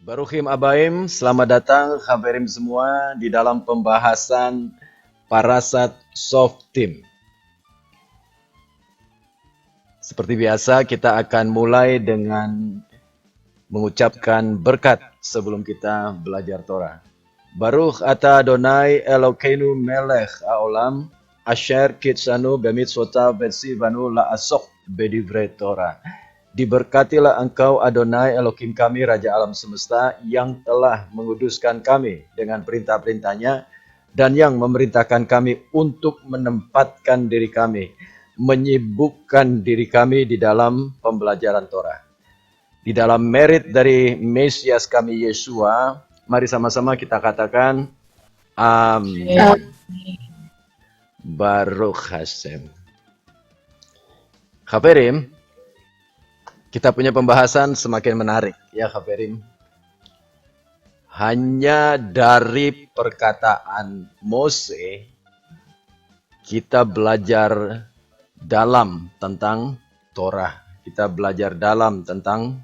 Baruchim Abaim, selamat datang Haberim semua di dalam pembahasan Parasat Softim. Seperti biasa kita akan mulai dengan mengucapkan berkat sebelum kita belajar Torah. Baruch ata Adonai Elokeinu melech haolam asher kitsanu bemitzvotav vetsivanu la'asok bedivrei Torah. Diberkatilah engkau Adonai Elohim kami, Raja alam semesta, yang telah menguduskan kami dengan perintah-perintahnya dan yang memerintahkan kami untuk menempatkan diri kami, menyibukkan diri kami di dalam pembelajaran Torah. Di dalam merit dari Mesias kami Yesua, mari sama-sama kita katakan Amin. Baruch Hashem. Haberim, kita punya pembahasan semakin menarik, ya Haberim. Hanya dari perkataan Mose, kita belajar dalam tentang Torah. Kita belajar dalam tentang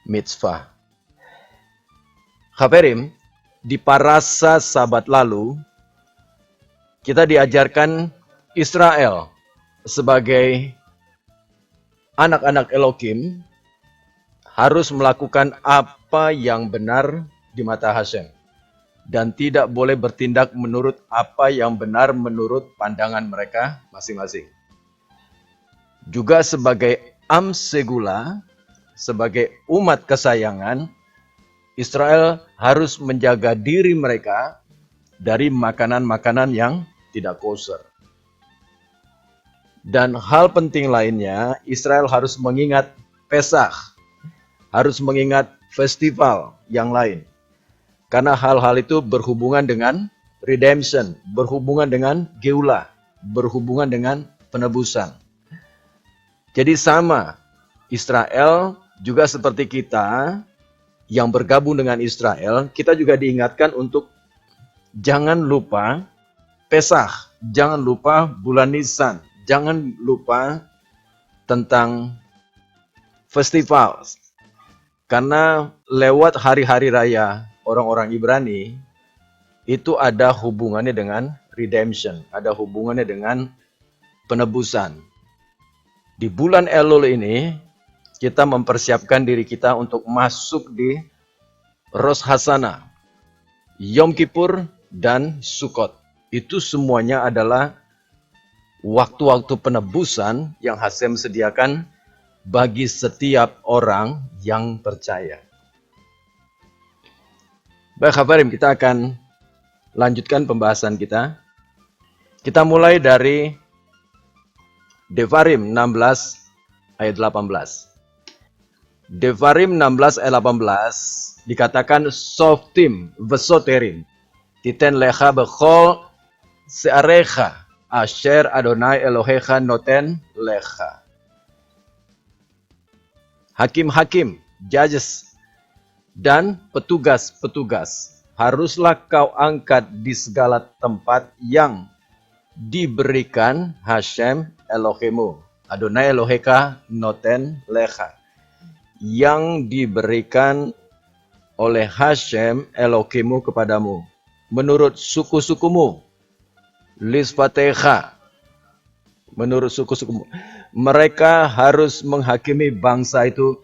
mitzvah. Haberim, di Parasa Sabat lalu, kita diajarkan Israel sebagai anak-anak Elohim harus melakukan apa yang benar di mata Hashem dan tidak boleh bertindak menurut apa yang benar menurut pandangan mereka masing-masing. Juga sebagai Am Segula, sebagai umat kesayangan, Israel harus menjaga diri mereka dari makanan-makanan yang tidak kosher. Dan hal penting lainnya, Israel harus mengingat Pesach, harus mengingat festival yang lain. Karena hal-hal itu berhubungan dengan redemption, berhubungan dengan geulah, berhubungan dengan penebusan. Jadi sama, Israel juga seperti kita yang bergabung dengan Israel, kita juga diingatkan untuk jangan lupa Pesach, jangan lupa bulan Nisan, jangan lupa tentang festival. Karena lewat hari-hari raya orang-orang Ibrani, itu ada hubungannya dengan redemption, ada hubungannya dengan penebusan. Di bulan Elul ini, kita mempersiapkan diri kita untuk masuk di Rosh Hashanah, Yom Kippur, dan Sukkot. Itu semuanya adalah waktu-waktu penebusan yang Hashem sediakan bagi setiap orang yang percaya. Baik Habarim, kita akan lanjutkan pembahasan kita. Kita mulai dari Devarim 16 ayat 18. Devarim 16 ayat 18 dikatakan Softim vesoterim titen lecha bechol searecha asher Adonai Elohecha noten lecha. Hakim-hakim, judges, dan petugas-petugas haruslah kau angkat di segala tempat yang diberikan Hashem Elohimu, Adonai Elohecha noten lecha, yang diberikan oleh Hashem Elohimu kepadamu, menurut suku-sukumu, lisfatecha, menurut suku-sukumu. Mereka harus menghakimi bangsa itu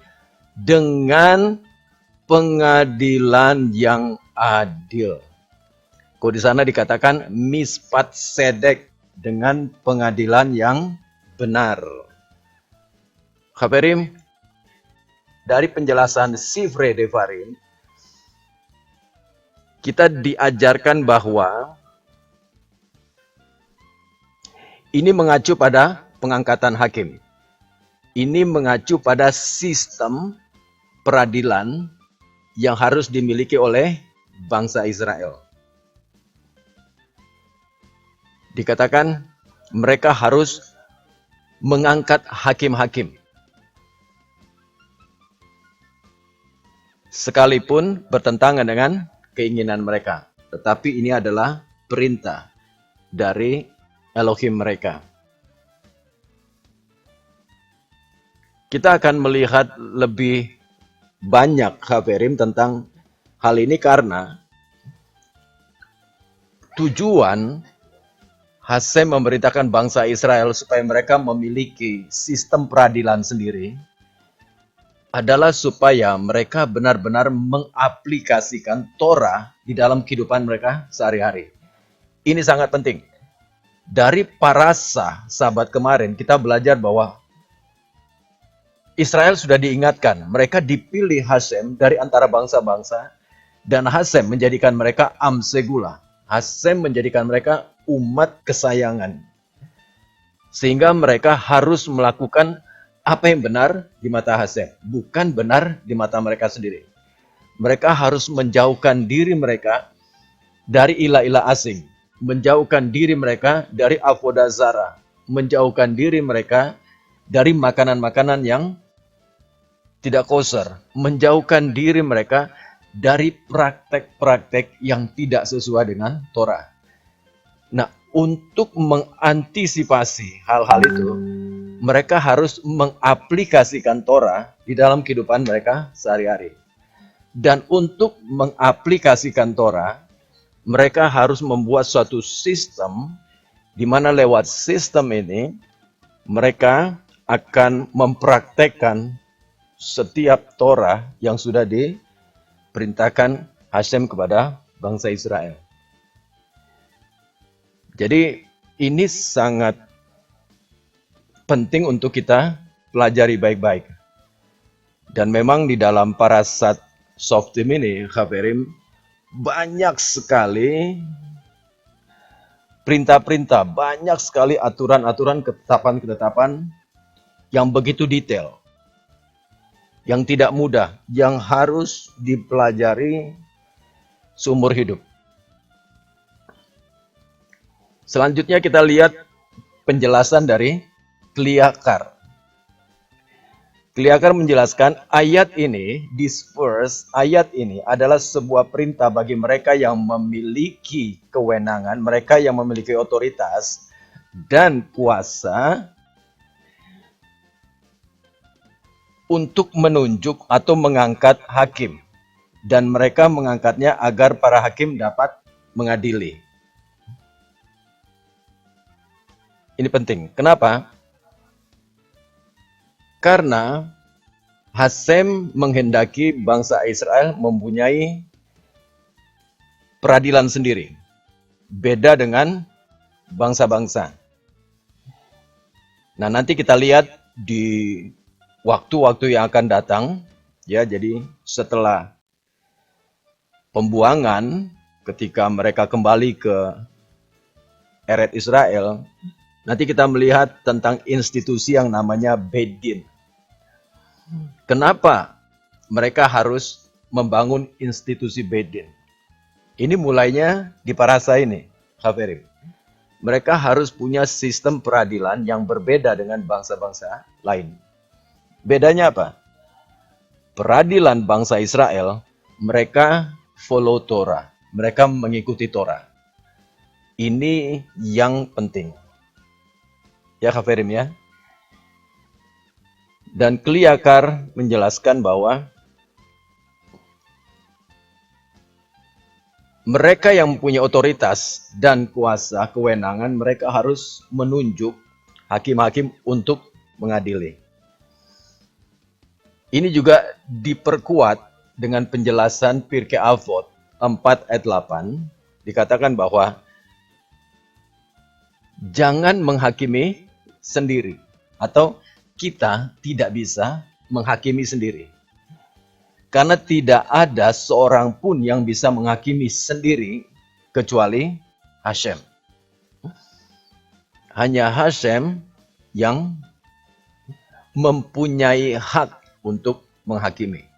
dengan pengadilan yang adil. Kok di sana dikatakan mispat sedek, dengan pengadilan yang benar. Haberim, dari penjelasan Sifrei Devarim, kita diajarkan bahwa ini mengacu pada pengangkatan hakim. Ini mengacu pada sistem peradilan yang harus dimiliki oleh bangsa Israel. Dikatakan mereka harus mengangkat hakim-hakim. Sekalipun bertentangan dengan keinginan mereka. Tetapi ini adalah perintah dari Elohim mereka. Kita akan melihat lebih banyak Haverim tentang hal ini karena tujuan Hasem memerintahkan bangsa Israel supaya mereka memiliki sistem peradilan sendiri adalah supaya mereka benar-benar mengaplikasikan Torah di dalam kehidupan mereka sehari-hari. Ini sangat penting. Dari parasa sahabat kemarin kita belajar bahwa Israel sudah diingatkan, mereka dipilih Hasem dari antara bangsa-bangsa dan Hasem menjadikan mereka Amsegula. Hasem menjadikan mereka umat kesayangan. Sehingga mereka harus melakukan apa yang benar di mata Hasem, bukan benar di mata mereka sendiri. Mereka harus menjauhkan diri mereka dari ilah-ilah asing, menjauhkan diri mereka dari avodazara, menjauhkan diri mereka dari makanan-makanan yang tidak kosher, menjauhkan diri mereka dari praktek-praktek yang tidak sesuai dengan Torah. Nah, untuk mengantisipasi hal-hal itu, mereka harus mengaplikasikan Torah di dalam kehidupan mereka sehari-hari. Dan untuk mengaplikasikan Torah, mereka harus membuat suatu sistem di mana lewat sistem ini mereka akan mempraktekkan setiap Torah yang sudah diperintahkan Hasem kepada bangsa Israel. Jadi ini sangat penting untuk kita pelajari baik-baik. Dan memang di dalam parasat Shoftim ini, Haverim, banyak sekali perintah-perintah, banyak sekali aturan-aturan, ketetapan-ketetapan yang begitu detail, yang tidak mudah, yang harus dipelajari seumur hidup. Selanjutnya kita lihat penjelasan dari Kliakar. Kliakar menjelaskan ayat ini, this verse, ayat ini adalah sebuah perintah bagi mereka yang memiliki kewenangan, mereka yang memiliki otoritas dan kuasa untuk menunjuk atau mengangkat hakim. Dan mereka mengangkatnya agar para hakim dapat mengadili. Ini penting. Kenapa? Karena Hasem menghendaki bangsa Israel mempunyai peradilan sendiri. Beda dengan bangsa-bangsa. Nah, nanti kita lihat di waktu-waktu yang akan datang, ya, jadi setelah pembuangan ketika mereka kembali ke Eret Israel, nanti kita melihat tentang institusi yang namanya Beit Din. Kenapa mereka harus membangun institusi Beit Din? Ini mulainya di parasa ini, Haverim. Mereka harus punya sistem peradilan yang berbeda dengan bangsa-bangsa lain. Bedanya apa? Peradilan bangsa Israel, mereka follow Torah. Mereka mengikuti Torah. Ini yang penting. Ya, Haverim ya. Dan Kliakar menjelaskan bahwa mereka yang mempunyai otoritas dan kuasa, kewenangan, mereka harus menunjuk hakim-hakim untuk mengadili. Ini juga diperkuat dengan penjelasan Pirkei Avot 4 ayat 8. Dikatakan bahwa jangan menghakimi sendiri, atau kita tidak bisa menghakimi sendiri. Karena tidak ada seorang pun yang bisa menghakimi sendiri kecuali Hasem. Hanya Hasem yang mempunyai hak untuk menghakimi.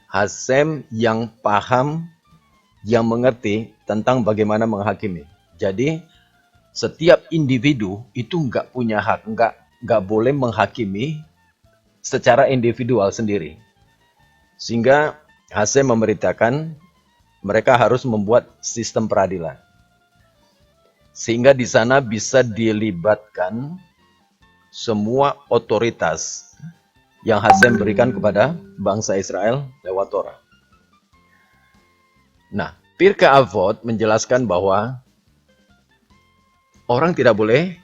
Hasem yang paham, yang mengerti tentang bagaimana menghakimi. Jadi setiap individu itu nggak punya hak, nggak boleh menghakimi secara individual sendiri. Sehingga Hasem memerintahkan mereka harus membuat sistem peradilan. Sehingga di sana bisa dilibatkan semua otoritas yang Hasem berikan kepada bangsa Israel lewat Torah. Nah, Pirkei Avot menjelaskan bahwa orang tidak boleh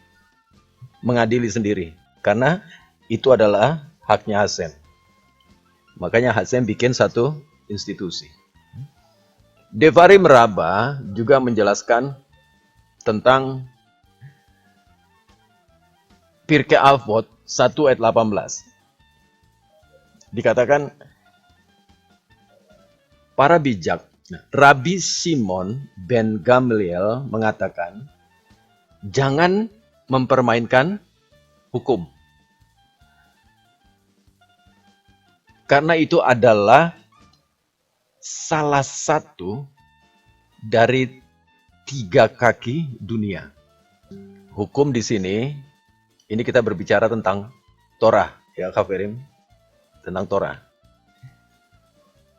mengadili sendiri, karena itu adalah haknya Hasem. Makanya Hasem bikin satu institusi. Devarim Rabbah juga menjelaskan tentang Pirkei Avot 1 ayat 18. Dikatakan para bijak. Rabbi Simon ben Gamliel mengatakan, jangan mempermainkan hukum. Karena itu adalah salah satu dari 3 kaki dunia. Hukum di sini, ini kita berbicara tentang Torah, ya Kafirim, tentang Torah.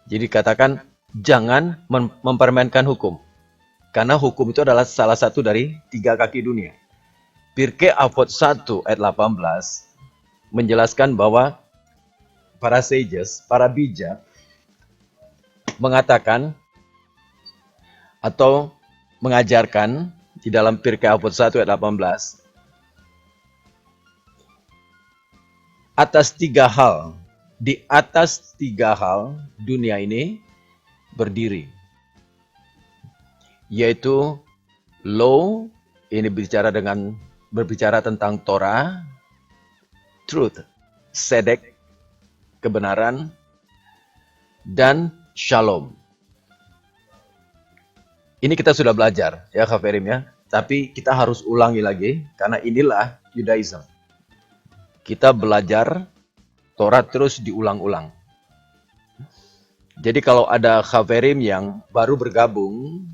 Jadi katakan jangan mempermainkan hukum, karena hukum itu adalah salah satu dari 3 kaki dunia. Pirkei Avot 1 ayat 18 menjelaskan bahwa para sages, para bijak, mengatakan atau mengajarkan di dalam Pirkei Avot 1 ayat 18 atas 3 hal. Di atas 3 hal dunia ini berdiri, yaitu law, ini berbicara tentang Torah, truth, sedek, kebenaran, dan shalom. Ini kita sudah belajar, ya Kafirim ya. Tapi kita harus ulangi lagi, karena inilah Judaism. Kita belajar Torah terus diulang-ulang. Jadi kalau ada Kafirim yang baru bergabung,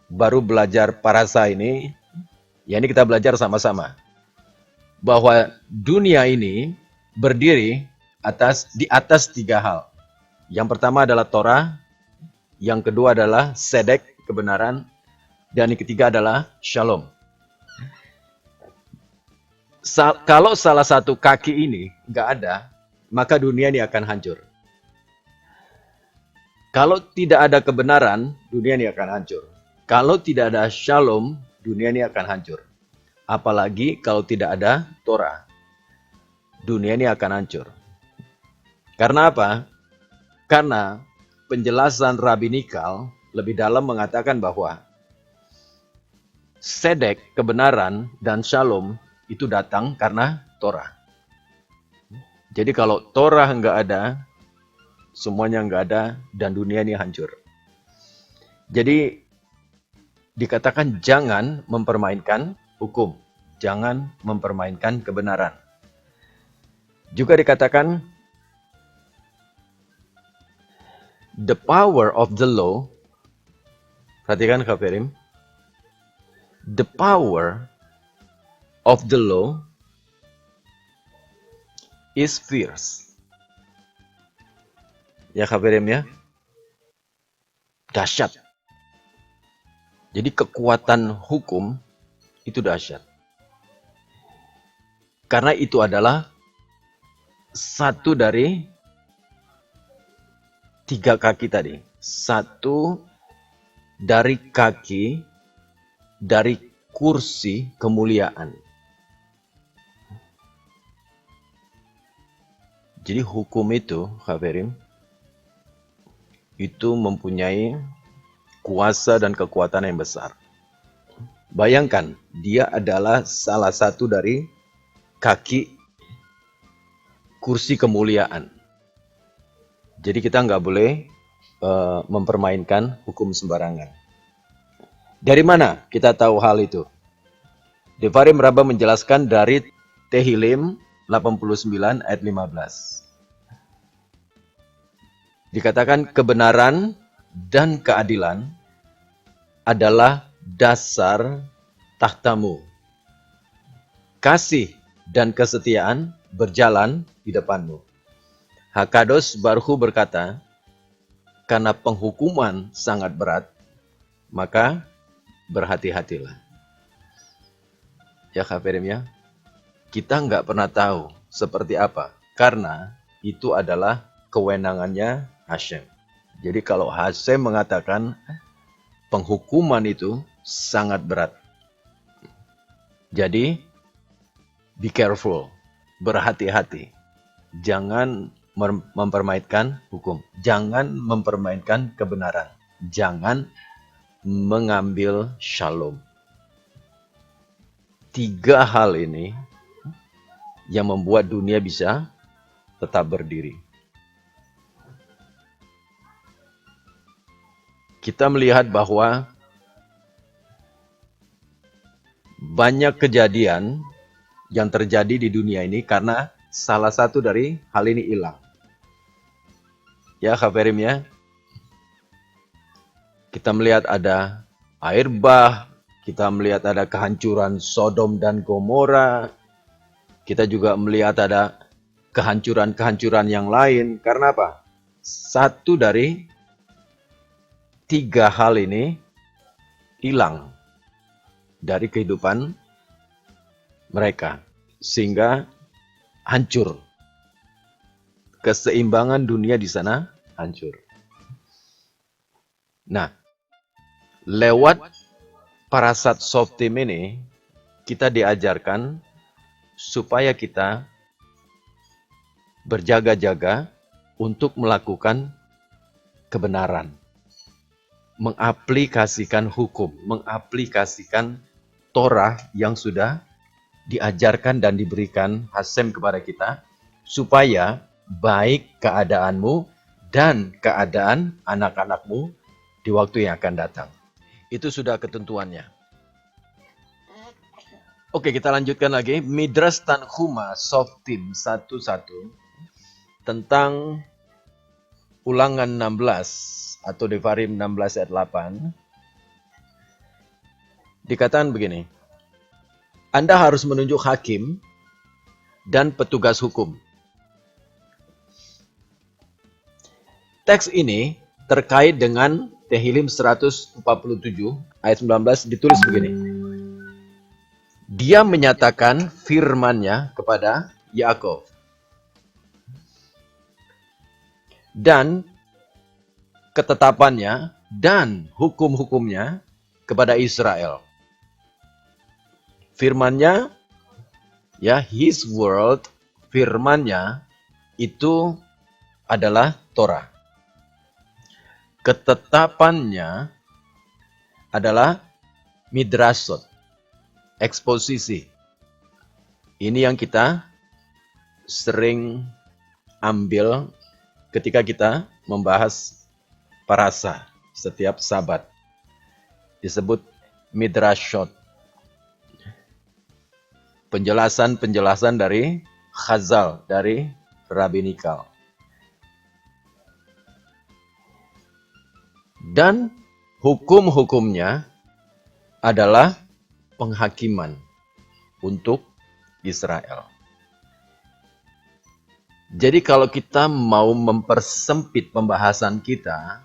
baru belajar parasa ini, ya ini kita belajar sama-sama. Bahwa dunia ini berdiri di atas 3 hal. Yang pertama adalah Torah, yang kedua adalah sedek, kebenaran, dan yang ketiga adalah shalom. Kalau salah satu kaki ini nggak ada, maka dunia ini akan hancur. Kalau tidak ada kebenaran, dunia ini akan hancur. Kalau tidak ada shalom, dunia ini akan hancur. Apalagi kalau tidak ada Torah, dunia ini akan hancur. Karena apa? Karena penjelasan rabbinikal lebih dalam mengatakan bahwa sedek, kebenaran, dan shalom itu datang karena Torah. Jadi kalau Torah nggak ada, semuanya nggak ada, dan dunia ini hancur. Jadi dikatakan jangan mempermainkan hukum, jangan mempermainkan kebenaran. Juga dikatakan the power of the law, perhatikan Kafirim, the power of the law is fierce. Ya Kafirim ya, dahsyat. Jadi kekuatan hukum itu dahsyat. Karena itu adalah satu dari 3 kaki tadi. Satu dari kaki dari kursi kemuliaan. Jadi hukum itu, Kafirim, itu mempunyai kuasa dan kekuatan yang besar. Bayangkan, dia adalah salah satu dari kaki kursi kemuliaan. Jadi kita nggak boleh mempermainkan hukum sembarangan. Dari mana kita tahu hal itu? Devarim Rabbah menjelaskan dari Tehillim 89 ayat 15. Dikatakan kebenaran dan keadilan adalah dasar tahtamu. Kasih dan kesetiaan berjalan di depanmu. Hakadosh Baruch Hu berkata, karena penghukuman sangat berat, maka berhati-hatilah. Ya Kafirim ya, kita nggak pernah tahu seperti apa. Karena itu adalah kewenangannya Hashem. Jadi kalau Hashem mengatakan penghukuman itu sangat berat. Jadi, be careful, berhati-hati. Jangan mempermainkan hukum. Jangan mempermainkan kebenaran. Jangan mengambil shalom. 3 hal ini yang membuat dunia bisa tetap berdiri. Kita melihat bahwa banyak kejadian yang terjadi di dunia ini karena salah satu dari hal ini hilang. Ya, Khaverim ya. Kita melihat ada air bah, kita melihat ada kehancuran Sodom dan Gomora. Kita juga melihat ada kehancuran-kehancuran yang lain. Karena apa? Satu dari 3 hal ini hilang dari kehidupan mereka. Sehingga hancur. Keseimbangan dunia di sana hancur. Nah, lewat parasat Shoftim ini, kita diajarkan supaya kita berjaga-jaga untuk melakukan kebenaran. Mengaplikasikan hukum, mengaplikasikan Torah yang sudah diajarkan dan diberikan Hashem kepada kita, supaya baik keadaanmu dan keadaan anak-anakmu di waktu yang akan datang. Itu sudah ketentuannya. Oke, kita lanjutkan lagi. Midrash Tanhuma Shoftim 1:1 tentang Ulangan 16 atau Devarim 16 ayat 8. Dikatakan begini. Anda harus menunjuk hakim dan petugas hukum. Teks ini terkait dengan Tehillim 147 ayat 19 ditulis begini. Dia menyatakan firman-Nya kepada Yakov dan ketetapannya dan hukum-hukumnya kepada Israel. Firman-Nya, ya, His word, firman-Nya itu adalah Torah. Ketetapannya adalah midrashot, eksposisi. Ini yang kita sering ambil ketika kita membahas parasa setiap Sabat. Disebut midrashot. Penjelasan-penjelasan dari Chazal, dari Rabbinikal. Dan hukum-hukumnya adalah penghakiman untuk Israel. Jadi kalau kita mau mempersempit pembahasan kita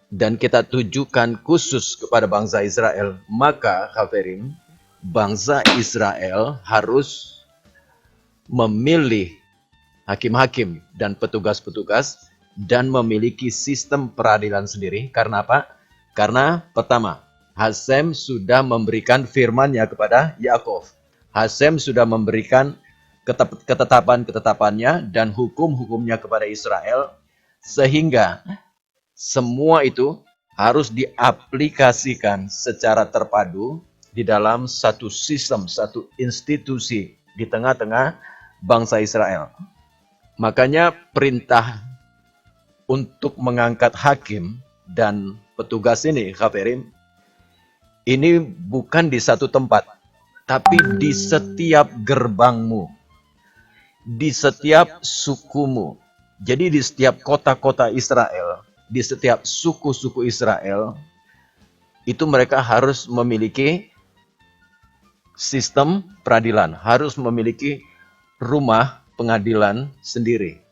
dan kita tujukan khusus kepada bangsa Israel, maka Khaverim, bangsa Israel harus memilih hakim-hakim dan petugas-petugas dan memiliki sistem peradilan sendiri. Karena apa? Karena pertama, Hashem sudah memberikan firman-Nya kepada Yakov. Hashem sudah memberikan ketetapan-ketetapannya dan hukum-hukumnya kepada Israel, sehingga semua itu harus diaplikasikan secara terpadu di dalam satu sistem, satu institusi di tengah-tengah bangsa Israel. Makanya perintah untuk mengangkat hakim dan petugas ini, Khaverim, ini bukan di satu tempat, tapi di setiap gerbangmu, di setiap sukumu. Jadi di setiap kota-kota Israel, di setiap suku-suku Israel, itu mereka harus memiliki sistem peradilan, harus memiliki rumah pengadilan sendiri.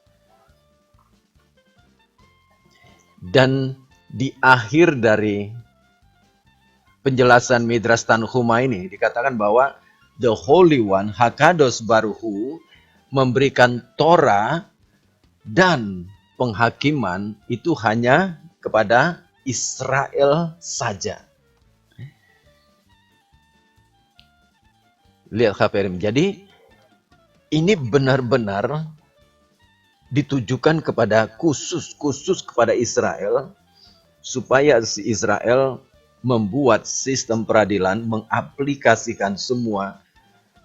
Dan di akhir dari penjelasan Midrash Tanhuma ini dikatakan bahwa The Holy One, Hakadosh Baruch Hu, memberikan Torah dan penghakiman itu hanya kepada Israel saja. Lihat Hafirim. Jadi ini benar-benar ditujukan kepada khusus kepada Israel, supaya si Israel membuat sistem peradilan, mengaplikasikan semua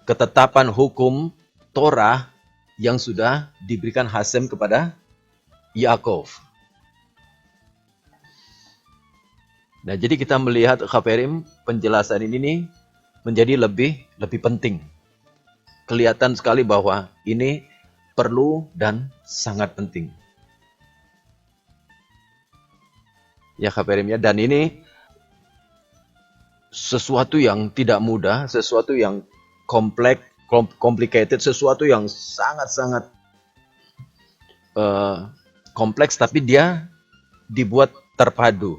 ketetapan hukum Torah yang sudah diberikan Hasem kepada Yakov. Nah, jadi kita melihat Hafirim, penjelasan ini menjadi lebih penting. Kelihatan sekali bahwa ini perlu dan sangat penting. Ya Hafirim ya, dan ini sesuatu yang tidak mudah, sesuatu yang kompleks, complicated, sesuatu yang sangat-sangat kompleks, tapi dia dibuat terpadu.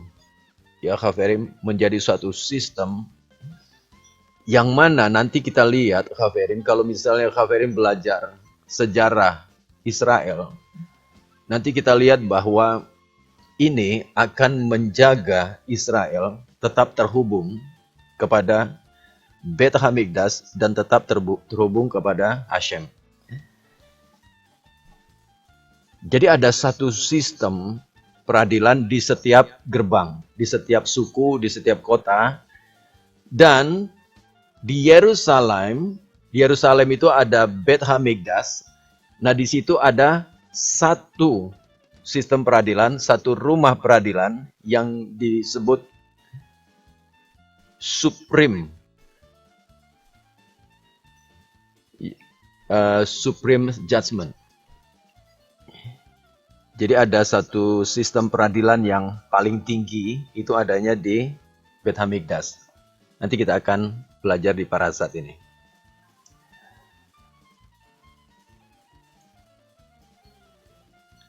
Ya Hafirim, menjadi suatu sistem yang mana nanti kita lihat Hafirim, kalau misalnya Hafirim belajar sejarah Israel, nanti kita lihat bahwa ini akan menjaga Israel tetap terhubung kepada Bet Hamikdash dan tetap terhubung kepada Hashem. Jadi ada satu sistem peradilan di setiap gerbang, di setiap suku, di setiap kota, dan di Yerusalem itu ada Bet Hamikdash. Nah, di situ ada satu sistem peradilan, satu rumah peradilan yang disebut Supreme Judgment. Jadi ada satu sistem peradilan yang paling tinggi, itu adanya di Bet Hamikdash. Nanti kita akan belajar di parasat ini.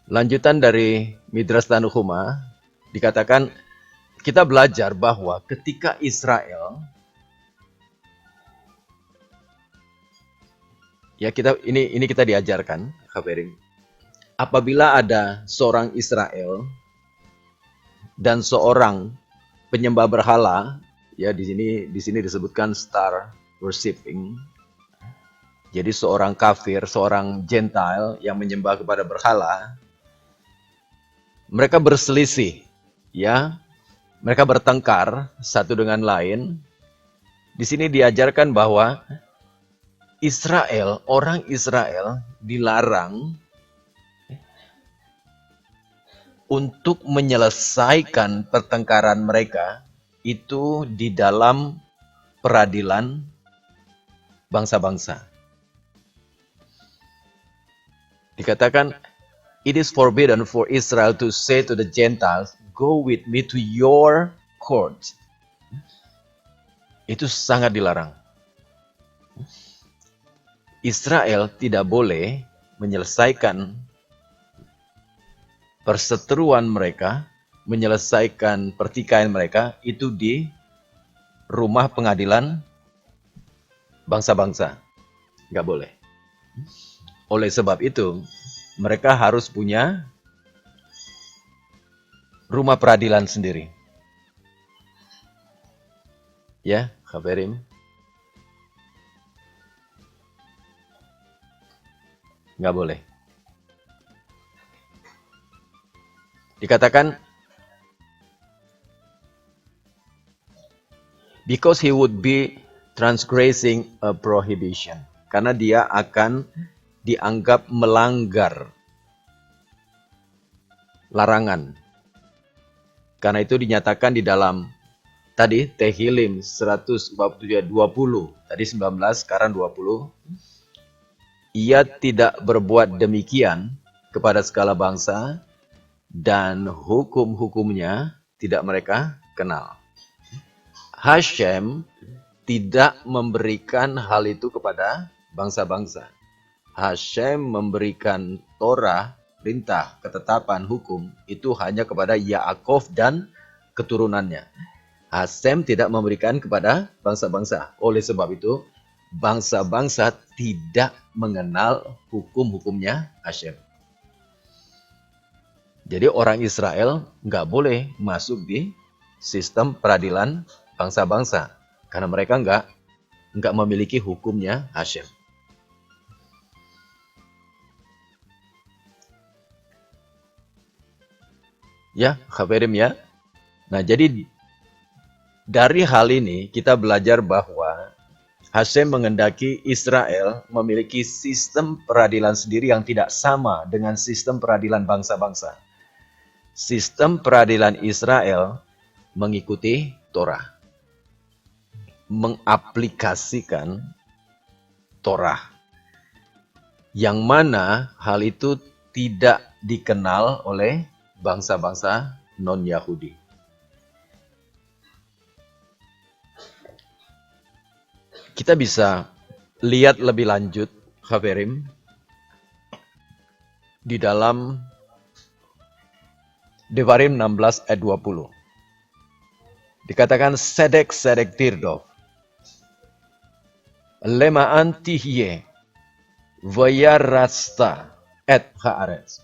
Lanjutan dari Midrash Tanukhuma, dikatakan kita belajar bahwa ketika Israel, ya ini kita diajarkan, Hafirim, apabila ada seorang Israel dan seorang penyembah berhala, ya di sini disebutkan star worshipping. Jadi seorang kafir, seorang Gentile yang menyembah kepada berhala, mereka berselisih, ya. Mereka bertengkar satu dengan lain. Di sini diajarkan bahwa orang Israel dilarang untuk menyelesaikan pertengkaran mereka itu di dalam peradilan bangsa-bangsa. Dikatakan, it is forbidden for Israel to say to the Gentiles, go with me to your court. Itu sangat dilarang. Israel tidak boleh menyelesaikan perseteruan mereka, menyelesaikan pertikaian mereka itu di rumah pengadilan bangsa-bangsa. Nggak boleh. Oleh sebab itu, mereka harus punya rumah peradilan sendiri. Ya, Hafirim. Nggak boleh. Dikatakan, because he would be transgressing a prohibition. Karena dia akan dianggap melanggar larangan. Karena itu dinyatakan di dalam tadi Tehillim 147:20, tadi 19, sekarang 20. Ia tidak berbuat demikian kepada segala bangsa dan hukum-hukumnya tidak mereka kenal. Hashem tidak memberikan hal itu kepada bangsa-bangsa. Hashem memberikan Torah, perintah, ketetapan, hukum itu hanya kepada Yaakov dan keturunannya. Hashem tidak memberikan kepada bangsa-bangsa. Oleh sebab itu, bangsa-bangsa tidak mengenal hukum-hukumnya Hashem. Jadi orang Israel nggak boleh masuk di sistem peradilan bangsa-bangsa karena mereka nggak memiliki hukumnya Hashem. Ya, Khabarim ya. Nah, jadi dari hal ini kita belajar bahwa Hashem mengendaki Israel memiliki sistem peradilan sendiri yang tidak sama dengan sistem peradilan bangsa-bangsa. Sistem peradilan Israel mengikuti Torah, mengaplikasikan Torah, yang mana hal itu tidak dikenal oleh bangsa-bangsa non-Yahudi. Kita bisa lihat lebih lanjut, Khabarim, di dalam Devarim 16 ayat 20. Dikatakan sedek tirdov. Lemaan tihye. Vayarasta et haaretz.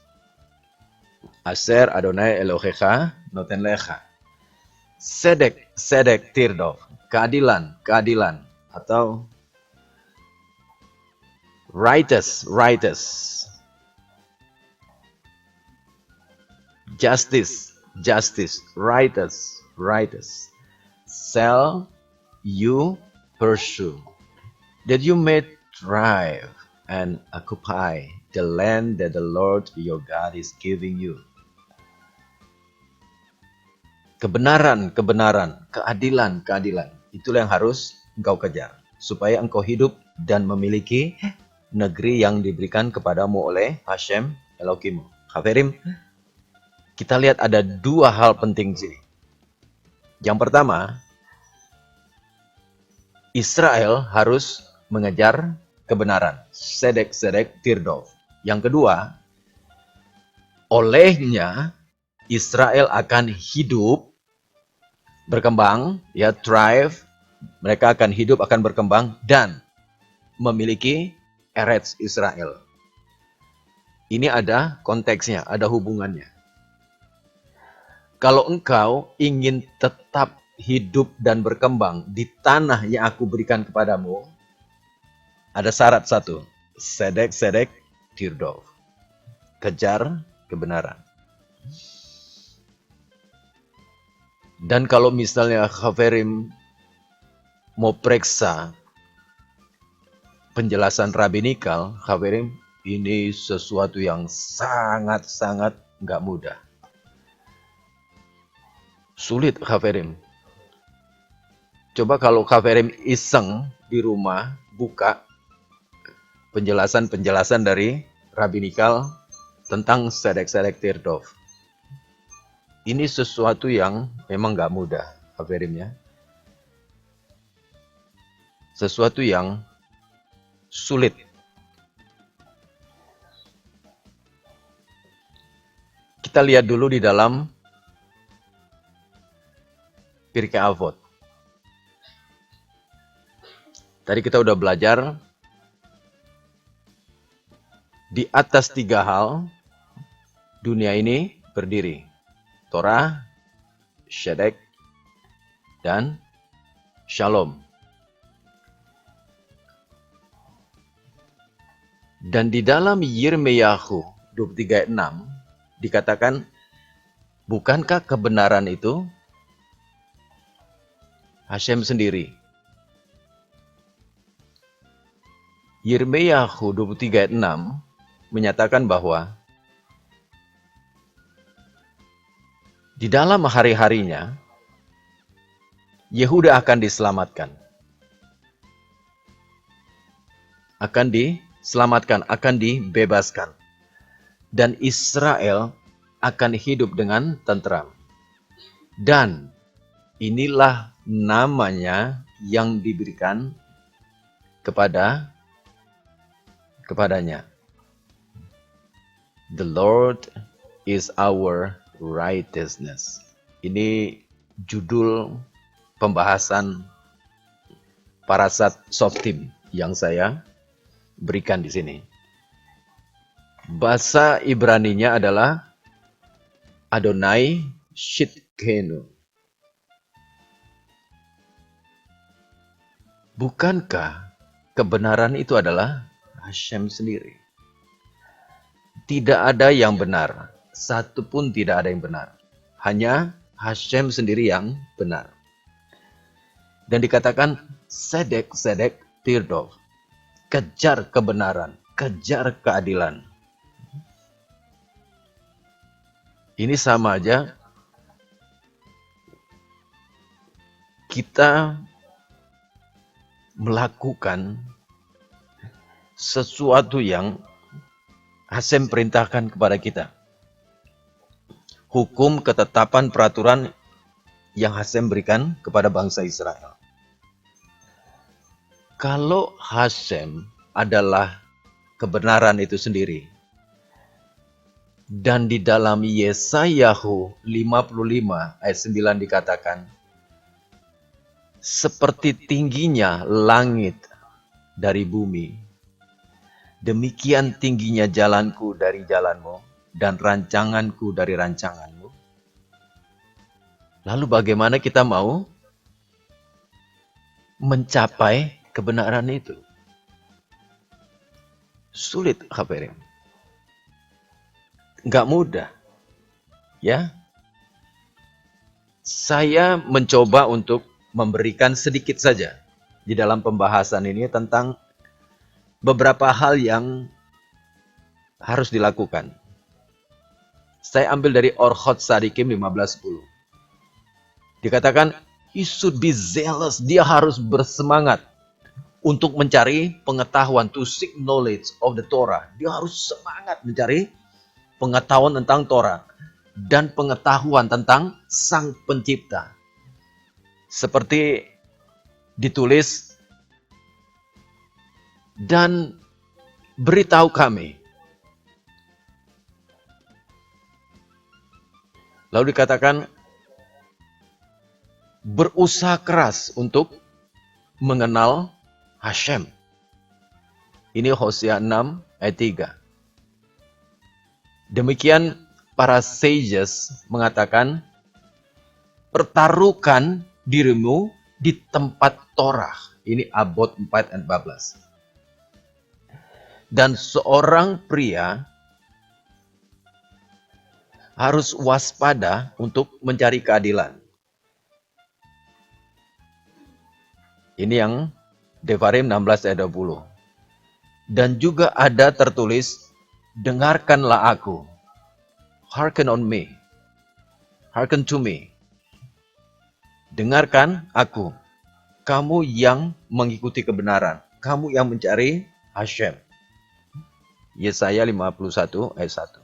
Aser Adonai Elohecha noten lecha. Sedek tirdov. Keadilan. Atau righteous. Justice, righteous. Shall you pursue, that you may thrive and occupy the land that the Lord your God is giving you. Kebenaran, keadilan. Itulah yang harus engkau kejar, supaya engkau hidup dan memiliki negeri yang diberikan kepadamu oleh Hashem Elokimu. Khabarim, kita lihat ada dua hal penting sini. Yang pertama, Israel harus mengejar kebenaran. Sedek tirdov. Yang kedua, olehnya Israel akan hidup, berkembang, ya, thrive. Mereka akan hidup, akan berkembang, dan memiliki Eretz Israel. Ini ada konteksnya, ada hubungannya. Kalau engkau ingin tetap hidup dan berkembang di tanah yang aku berikan kepadamu, ada syarat satu. Sedek tirdov. Kejar kebenaran. Dan kalau misalnya Khabarim mau periksa penjelasan rabbinikal, Khabarim, ini sesuatu yang sangat nggak mudah. Sulit, Khabarim. Coba kalau Khabarim iseng di rumah, buka penjelasan dari rabbinikal tentang sedek tirdov. Ini sesuatu yang memang nggak mudah, Khabarim ya. Sesuatu yang sulit. Kita lihat dulu di dalam Pirkei Avot. Tadi kita udah belajar di atas 3 hal dunia ini berdiri. Torah, Sedek, dan Shalom. Dan di dalam Yirmeyahu 23:6 dikatakan, bukankah kebenaran itu Hashem sendiri? Yirmeyahu 23:6 menyatakan bahwa di dalam hari-harinya Yehuda akan diselamatkan. Akan diselamatkan, akan dibebaskan. Dan Israel akan hidup dengan tentram. Dan inilah namanya yang diberikan kepadanya. The Lord is our righteousness. Ini judul pembahasan Parashat Shoftim yang saya berikan di sini. Bahasa Ibraninya adalah Adonai Shidkenu. Bukankah kebenaran itu adalah Hashem sendiri? Tidak ada yang benar, satu pun tidak ada yang benar. Hanya Hashem sendiri yang benar. Dan dikatakan sedek tirdov, kejar kebenaran, kejar keadilan. Ini sama aja kita melakukan sesuatu yang Hashem perintahkan kepada kita. Hukum, ketetapan, peraturan yang Hashem berikan kepada bangsa Israel. Kalau Hashem adalah kebenaran itu sendiri, dan di dalam Yesayahu 55 ayat 9 dikatakan, seperti tingginya langit dari bumi, demikian tingginya jalanku dari jalanmu, dan rancanganku dari rancanganmu. Lalu bagaimana kita mau mencapai kebenaran itu? Sulit, Hafirin. Nggak mudah. Ya. Saya mencoba untuk memberikan sedikit saja di dalam pembahasan ini tentang beberapa hal yang harus dilakukan. Saya ambil dari Orchot Sadikim 15:10. Dikatakan, he should be zealous. Dia harus bersemangat untuk mencari pengetahuan, to seek knowledge of the Torah. Dia harus semangat mencari pengetahuan tentang Torah dan pengetahuan tentang Sang Pencipta. Seperti ditulis, dan beritahu kami. Lalu dikatakan, berusaha keras untuk mengenal Hashem. Ini Hosea 6 ayat 3. Demikian para sages mengatakan, pertaruhkan dirimu di tempat Torah. Ini Abot 4 ayat 14. Dan seorang pria harus waspada untuk mencari keadilan. Ini yang Devarim 16 ayat 20. Dan juga ada tertulis, dengarkanlah aku. Hearken on me. Hearken to me. Dengarkan aku. Kamu yang mengikuti kebenaran. Kamu yang mencari Hashem. Yesaya 51 ayat 1.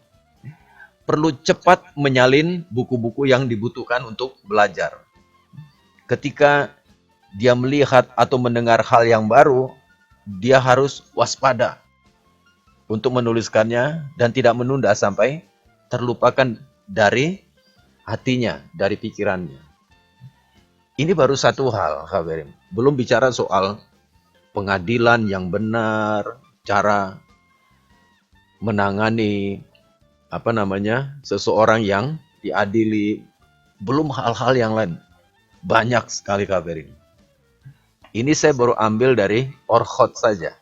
Perlu cepat menyalin buku-buku yang dibutuhkan untuk belajar. Ketika dia melihat atau mendengar hal yang baru, dia harus waspada untuk menuliskannya dan tidak menunda sampai terlupakan dari hatinya, dari pikirannya. Ini baru satu hal, Hafirin. Belum bicara soal pengadilan yang benar, cara menangani seseorang yang diadili, belum hal-hal yang lain. Banyak sekali, Hafirin. Ini saya baru ambil dari Orchot saja.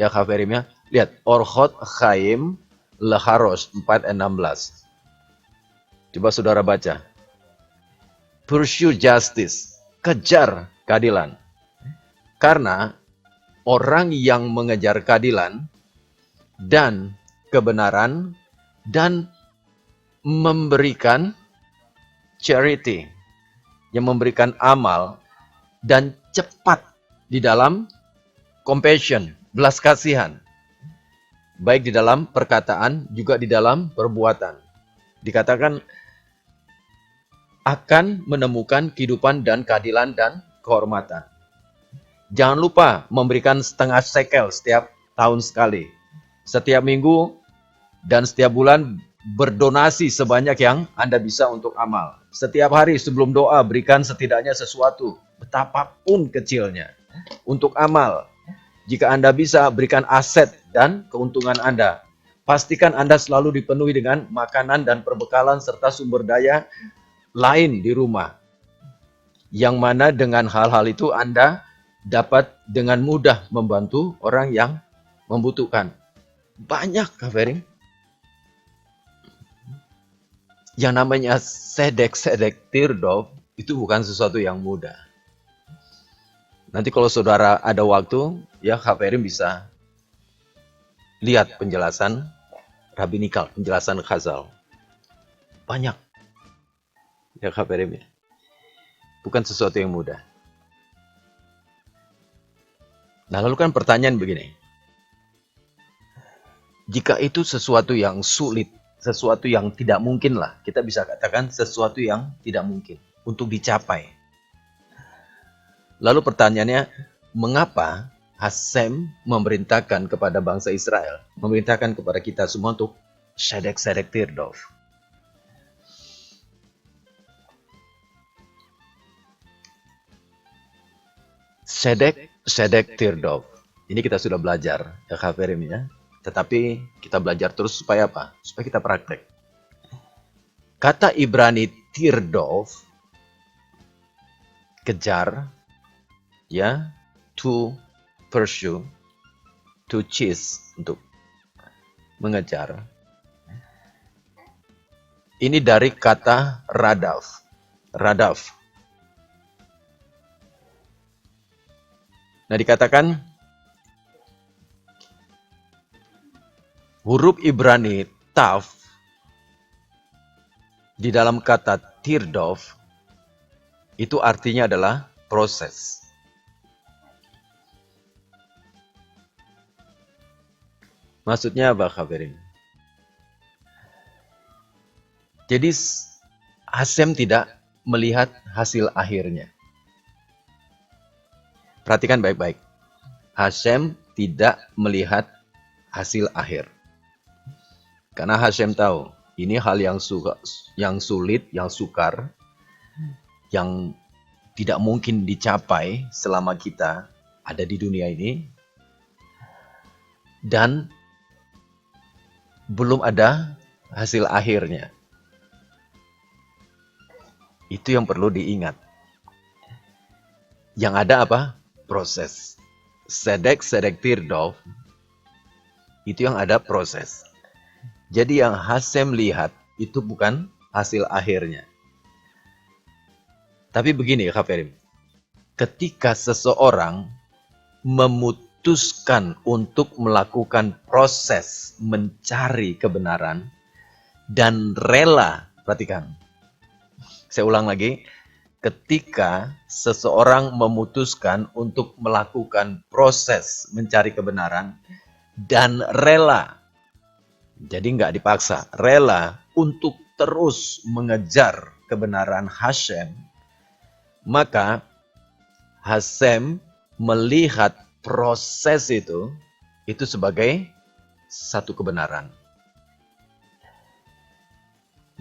Ya, Hafirin ya. Lihat, Orchot Chaim Leharosh 4 ayat 16. Coba saudara baca. Pursue justice, kejar keadilan. Karena orang yang mengejar keadilan dan kebenaran dan memberikan charity, yang memberikan amal dan cepat di dalam compassion, belas kasihan, baik di dalam perkataan juga di dalam perbuatan. Dikatakan akan menemukan kehidupan dan keadilan dan kehormatan. Jangan lupa memberikan setengah shekel setiap tahun sekali. Setiap minggu dan setiap bulan berdonasi sebanyak yang Anda bisa untuk amal. Setiap hari sebelum doa berikan setidaknya sesuatu, betapapun kecilnya, untuk amal. Jika Anda bisa, berikan aset dan keuntungan Anda. Pastikan Anda selalu dipenuhi dengan makanan dan perbekalan serta sumber daya lain di rumah. Yang mana dengan hal-hal itu Anda dapat dengan mudah membantu orang yang membutuhkan. Banyak, Kak Ferry. Yang namanya sedek tirdof itu bukan sesuatu yang mudah. Nanti kalau saudara ada waktu, ya Kak Ferry bisa lihat penjelasan rabbinikal, penjelasan Khazal. Banyak. Ya Kak Ferry. Bukan sesuatu yang mudah. Nah lalu kan pertanyaan begini. Jika itu sesuatu yang sulit, sesuatu yang tidak mungkin lah, kita bisa katakan sesuatu yang tidak mungkin untuk dicapai. Lalu pertanyaannya, mengapa Hasem memerintahkan kepada bangsa Israel, memerintahkan kepada kita semua untuk sedek tirdof? Sedek tirdof. Ini kita sudah belajar, ya Kak Ferim ya. Tetapi kita belajar terus supaya apa? Supaya kita praktek. Kata Ibrani tirdof, kejar, ya, to pursue, to chase, untuk mengejar. Ini dari kata radaf. Radaf. Nah dikatakan huruf Ibrani taf di dalam kata tirdof itu artinya adalah proses. Maksudnya apa, Khabirin? Jadi Hasem tidak melihat hasil akhirnya. Perhatikan baik-baik. Hasem tidak melihat hasil akhir. Karena Hasem tahu, ini hal yang sulit, yang sukar, yang tidak mungkin dicapai selama kita ada di dunia ini. Dan belum ada hasil akhirnya. Itu yang perlu diingat. Yang ada apa? Proses. Sedek tirdof, itu yang ada proses. Jadi yang Hasem lihat itu bukan hasil akhirnya. Tapi begini Kak Ferim, ketika seseorang memutuskan untuk melakukan proses mencari kebenaran dan rela, perhatikan, saya ulang lagi, ketika seseorang memutuskan untuk melakukan proses mencari kebenaran dan rela, jadi nggak dipaksa, rela untuk terus mengejar kebenaran Hasem, maka Hasem melihat proses itu sebagai satu kebenaran.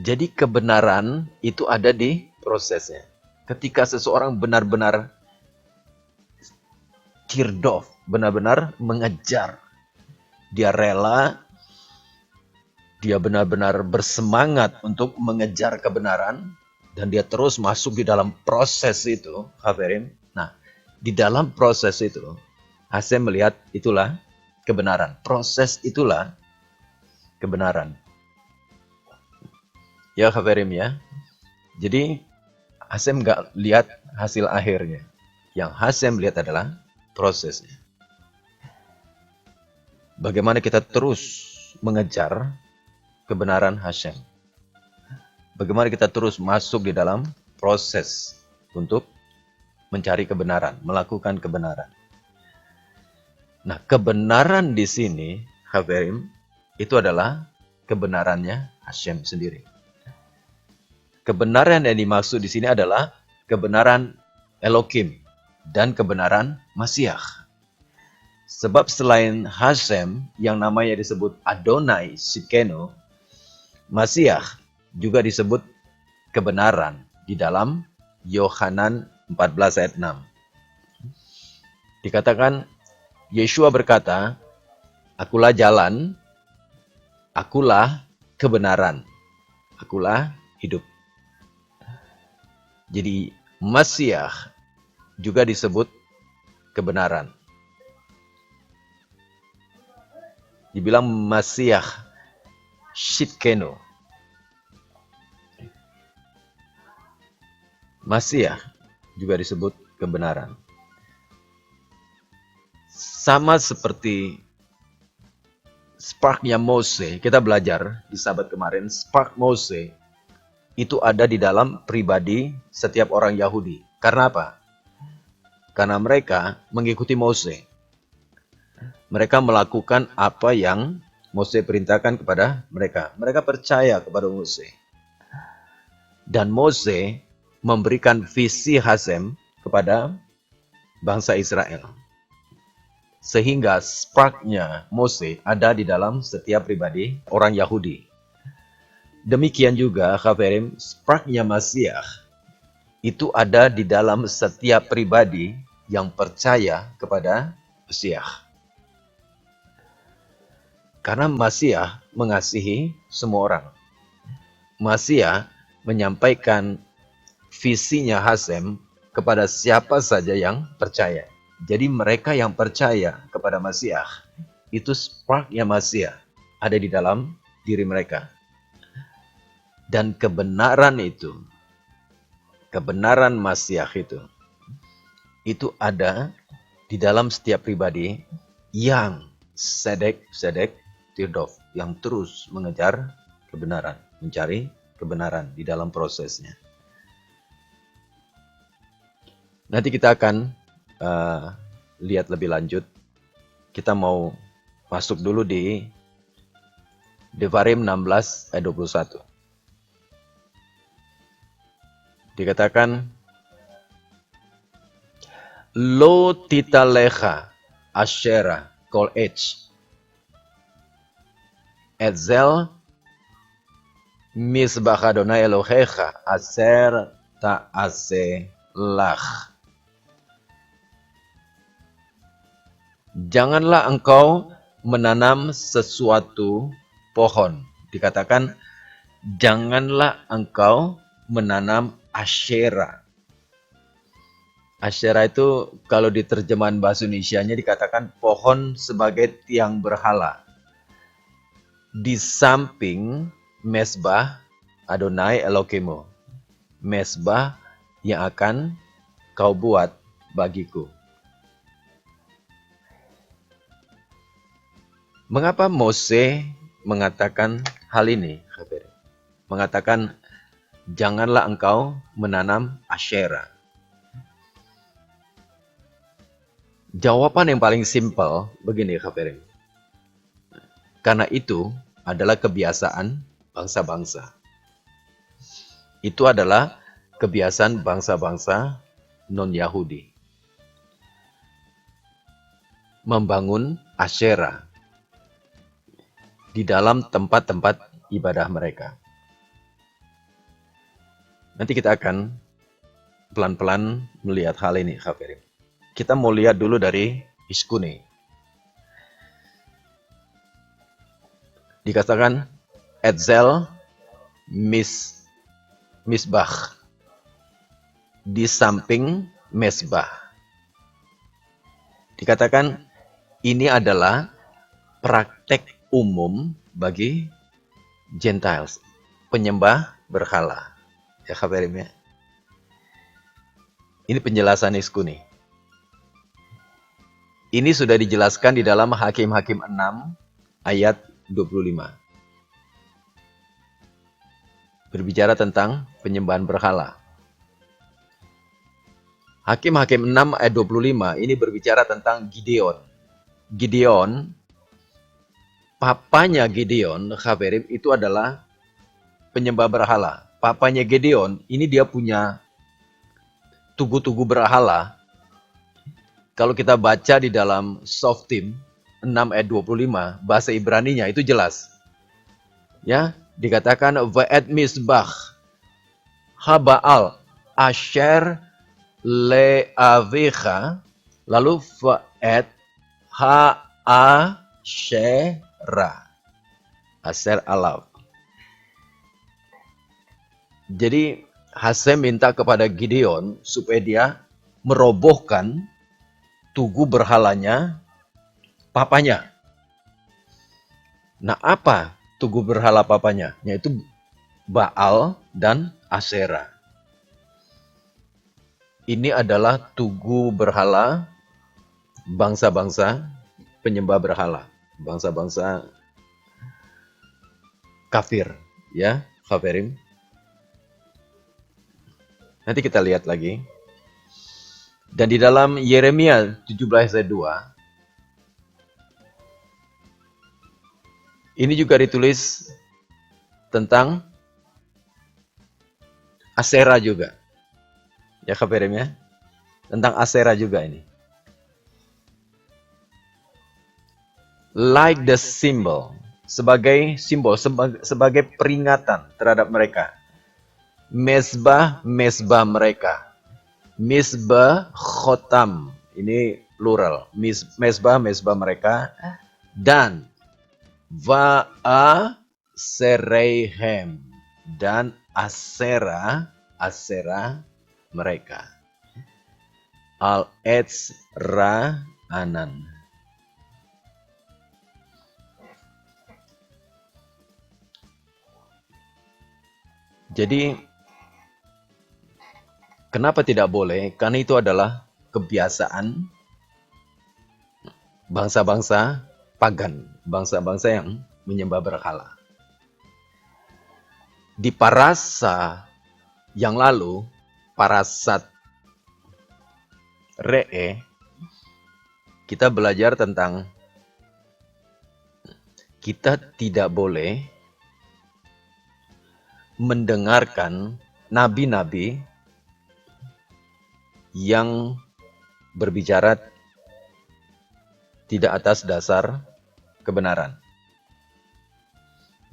Jadi kebenaran itu ada di prosesnya. Ketika seseorang benar-benar tirdof, benar-benar mengejar, dia rela, dia benar-benar bersemangat untuk mengejar kebenaran, dan dia terus masuk di dalam proses itu, Hafirin. Nah, di dalam proses itu, Hasem melihat itulah kebenaran. Proses itulah kebenaran. Ya, Hafirin ya. Jadi, Hasem nggak lihat hasil akhirnya. Yang Hasem lihat adalah prosesnya. Bagaimana kita terus mengejar kebenaran Hasem. Bagaimana kita terus masuk di dalam proses untuk mencari kebenaran, melakukan kebenaran. Nah, kebenaran di sini, Hafirim, itu adalah kebenarannya Hasem sendiri. Kebenaran yang dimaksud di sini adalah kebenaran Elohim dan kebenaran Masiah. Sebab selain Hasem yang namanya disebut Adonai Tsidkenu, Masiah juga disebut kebenaran di dalam Yohanan 14 ayat 6. Dikatakan Yeshua berkata, akulah jalan, akulah kebenaran, akulah hidup. Jadi Masiah juga disebut kebenaran. Dibilang Masiah Shitkeno. Masiah juga disebut kebenaran. Sama seperti sparknya Mose, kita belajar di Sabat kemarin, spark Mose itu ada di dalam pribadi setiap orang Yahudi. Karena apa? Karena mereka mengikuti Mose. Mereka melakukan apa yang Mose perintahkan kepada mereka. Mereka percaya kepada Mose. Dan Mose memberikan visi Hasem kepada bangsa Israel. Sehingga sparknya Mose ada di dalam setiap pribadi orang Yahudi. Demikian juga, Khaverim, sparknya Masiah itu ada di dalam setiap pribadi yang percaya kepada Mesiah. Karena Masiah mengasihi semua orang. Masiah menyampaikan visinya Hasem kepada siapa saja yang percaya. Jadi mereka yang percaya kepada Masiah, itu sparknya Masiah ada di dalam diri mereka. Dan kebenaran itu, kebenaran Masiah itu ada di dalam setiap pribadi yang sedek tirdov, yang terus mengejar kebenaran, mencari kebenaran di dalam prosesnya. Nanti kita akan lihat lebih lanjut. Kita mau masuk dulu di Devarim 16 ayat 21. Dikatakan, Lo titalecha Asherah kol etz etzel misbach Adonai Elohecha aser ta'ase lach. Janganlah engkau menanam sesuatu pohon. Dikatakan, janganlah engkau menanam Asyera. Asyera itu kalau di terjemahan bahasa Indonesianya dikatakan pohon sebagai tiang berhala. Di samping mesbah Adonai Elokimu. Mesbah yang akan kau buat bagiku. Mengapa Mose mengatakan hal ini? Mengatakan, janganlah engkau menanam Asyera. Jawaban yang paling simpel begini, Khafirin. Karena itu adalah kebiasaan bangsa-bangsa. Itu adalah kebiasaan bangsa-bangsa non-Yahudi. Membangun Asyera di dalam tempat-tempat ibadah mereka. Nanti kita akan pelan-pelan melihat hal ini, Khafirin. Kita mau lihat dulu dari Iskuni. Dikatakan Etzel misbah. Di samping mesbah. Dikatakan ini adalah praktek umum bagi Gentiles, penyembah berhala. Ya, Khafirin ya. Ini penjelasan Iskuni. Ini sudah dijelaskan di dalam Hakim-Hakim 6 ayat 25. Berbicara tentang penyembahan berhala. Hakim-Hakim 6 ayat 25 ini berbicara tentang Gideon. Gideon, papanya Gideon, Khafirin, itu adalah penyembah berhala. Papanya Gideon, ini dia punya tugu-tugu berhala. Kalau kita baca di dalam Shoftim 6 ayat 25, bahasa Ibraninya itu jelas. Ya, dikatakan va'et misbah haba'al asher le'avicha, lalu va'et Ha-a-shera. Aser alaf. Jadi Hasem minta kepada Gideon supaya dia merobohkan tugu berhalanya papanya. Nah, apa tugu berhala papanya? Yaitu Baal dan Asera. Ini adalah tugu berhala bangsa-bangsa penyembah berhala. Bangsa-bangsa kafir. Ya, kafirin. Nanti kita lihat lagi. Dan di dalam Yeremia 17 ayat 2, ini juga ditulis tentang Asera juga. Ya kafirin ya. Tentang Asera juga ini. Like the symbol. Sebagai simbol, sebagai peringatan terhadap mereka. Mesbah mereka. Misbah khotam. Ini plural. Mesbah mereka. Dan Va'a sereihem. Dan Asera mereka. Al-Etz Ra'anan. Jadi, kenapa tidak boleh? Karena itu adalah kebiasaan bangsa-bangsa pagan, bangsa-bangsa yang menyembah berhala. Di parasa yang lalu, parasat Re'e, kita belajar tentang kita tidak boleh mendengarkan nabi-nabi yang berbicara tidak atas dasar kebenaran.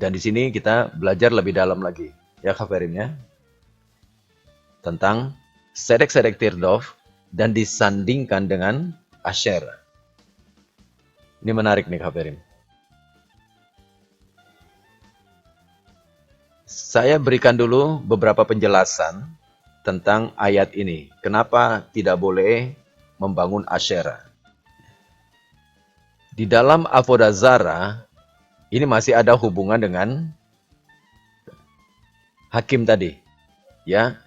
Dan di sini kita belajar lebih dalam lagi, ya kafirin ya, tentang Sedek Tirdof dan disandingkan dengan Asher. Ini menarik nih kafirin. Saya berikan dulu beberapa penjelasan tentang ayat ini. Kenapa tidak boleh membangun Asyera? Di dalam Avodah Zarah, ini masih ada hubungan dengan hakim tadi. Ya,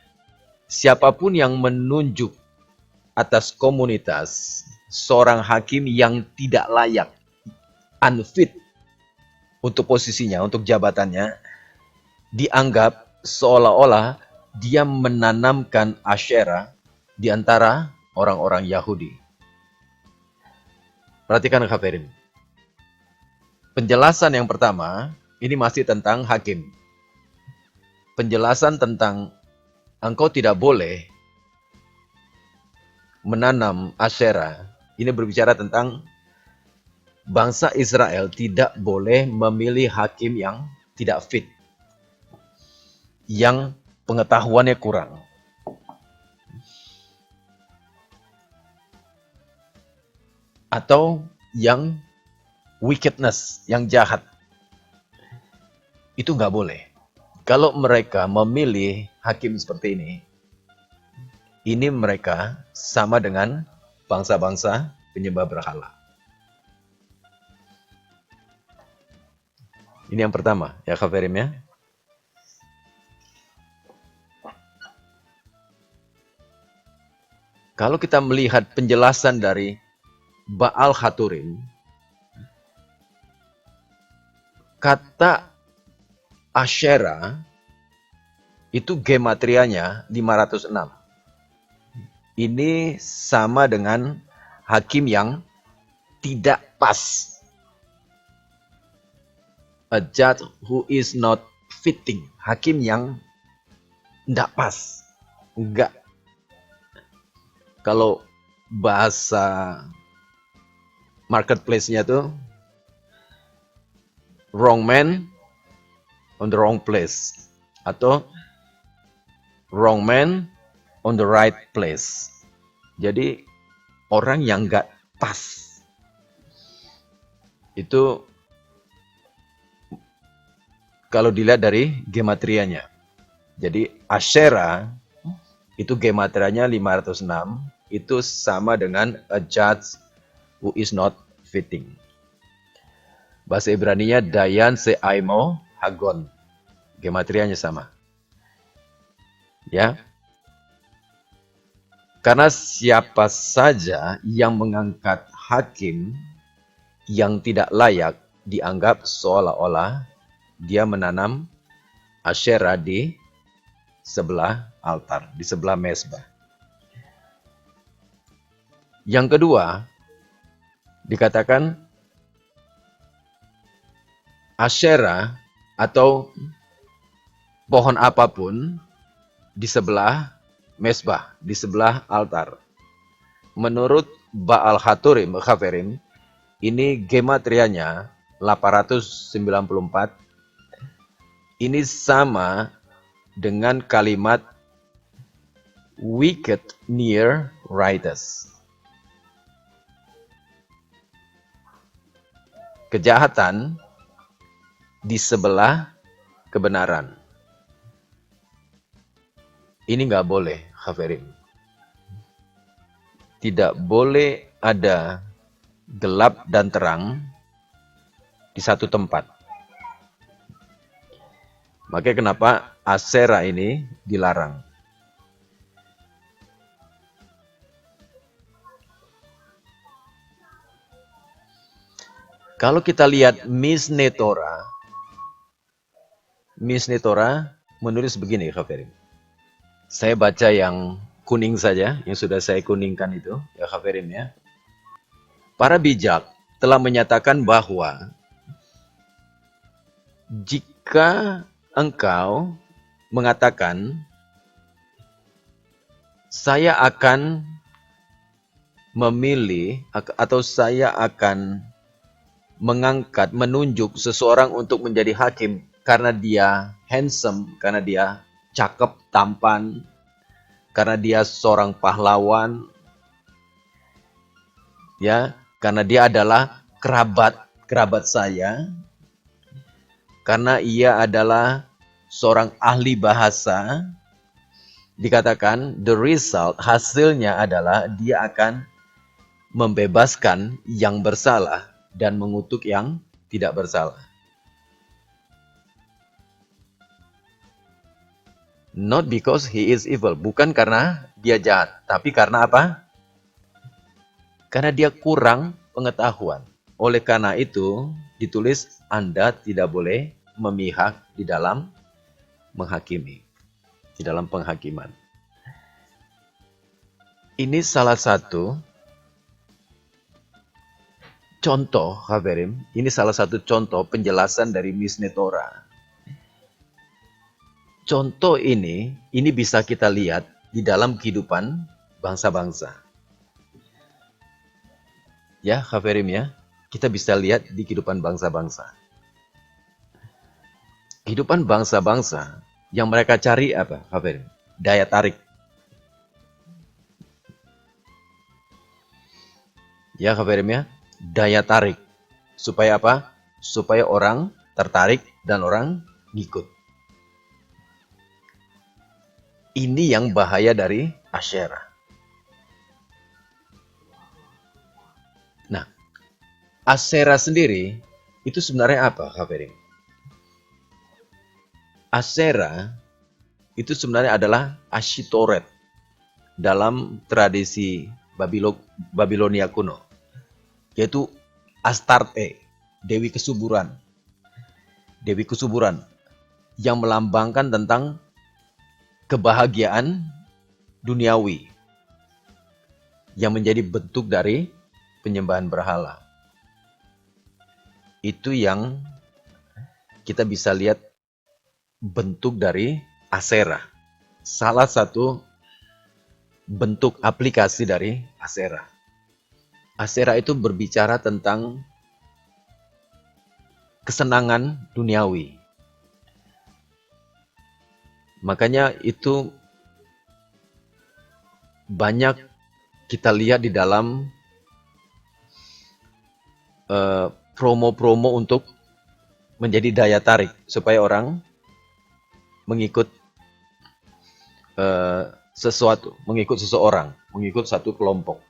siapapun yang menunjuk atas komunitas seorang hakim yang tidak layak, unfit untuk posisinya, untuk jabatannya, dianggap seolah-olah dia menanamkan Asyera di antara orang-orang Yahudi. Perhatikan kafirin. Penjelasan yang pertama, ini masih tentang hakim. Penjelasan tentang engkau tidak boleh menanam Asyera. Ini berbicara tentang bangsa Israel tidak boleh memilih hakim yang tidak fit, yang pengetahuannya kurang. Atau yang wickedness, yang jahat. Itu nggak boleh. Kalau mereka memilih hakim seperti ini mereka sama dengan bangsa-bangsa penyembah berhala. Ini yang pertama, ya kafirin ya. Kalau kita melihat penjelasan dari Baal Haturim, kata Asyera itu gematrianya 506. Ini sama dengan hakim yang tidak pas. A judge who is not fitting. Hakim yang tidak pas. Enggak. Kalau bahasa marketplace-nya tuh wrong man on the wrong place atau wrong man on the right place. Jadi orang yang enggak pas. Itu kalau dilihat dari gematrianya. Jadi Asyera itu gematrianya 506, itu sama dengan a judge who is not fitting. Bahasa Ibraninya Dayan Seaimo Hagon. Gematrianya sama. Ya. Karena siapa saja yang mengangkat hakim yang tidak layak dianggap seolah-olah dia menanam Asyera di sebelah altar, di sebelah mezbah. Yang kedua, dikatakan Asyera atau pohon apapun di sebelah mezbah, di sebelah altar. Menurut Baal Haferim, ini gematrianya 894. Ini sama dengan kalimat wicked near righteous. Kejahatan di sebelah kebenaran. Ini nggak boleh, Haferim. Tidak boleh ada gelap dan terang di satu tempat. Makanya kenapa Asyera ini dilarang. Kalau kita lihat Mishneh Torah menulis begini, Haferim. Saya baca yang kuning saja, yang sudah saya kuningkan itu, ya Haferim ya. Para bijak telah menyatakan bahwa jika engkau mengatakan, saya akan memilih atau saya akan mengangkat, menunjuk seseorang untuk menjadi hakim karena dia handsome, karena dia cakep, tampan, karena dia seorang pahlawan, ya, karena dia adalah kerabat saya, karena ia adalah seorang ahli bahasa, dikatakan the result, hasilnya adalah dia akan membebaskan yang bersalah dan mengutuk yang tidak bersalah. Not because he is evil, bukan karena dia jahat, tapi karena apa? Karena dia kurang pengetahuan. Oleh karena itu, ditulis Anda tidak boleh memihak di dalam menghakimi, di dalam penghakiman. Ini salah satu contoh, Haferim, ini salah satu contoh penjelasan dari Mishneh Torah. Contoh ini bisa kita lihat di dalam kehidupan bangsa-bangsa. Ya, Haferim ya, kita bisa lihat di kehidupan bangsa-bangsa. Kehidupan bangsa-bangsa yang mereka cari apa, Haferim? Daya tarik. Ya, Haferim ya, daya tarik. Supaya apa? Supaya orang tertarik dan orang ngikut. Ini yang bahaya dari Asyera. Nah, Asyera sendiri itu sebenarnya apa, Haferim? Asyera itu sebenarnya adalah Ashitoret dalam tradisi Babilonia kuno, yaitu Astarte, Dewi Kesuburan. Dewi Kesuburan yang melambangkan tentang kebahagiaan duniawi yang menjadi bentuk dari penyembahan berhala. Itu yang kita bisa lihat bentuk dari Asyera. Salah satu bentuk aplikasi dari Asyera. Asyera itu berbicara tentang kesenangan duniawi. Makanya itu banyak kita lihat di dalam promo-promo untuk menjadi daya tarik supaya orang mengikut sesuatu, mengikut seseorang, mengikut satu kelompok.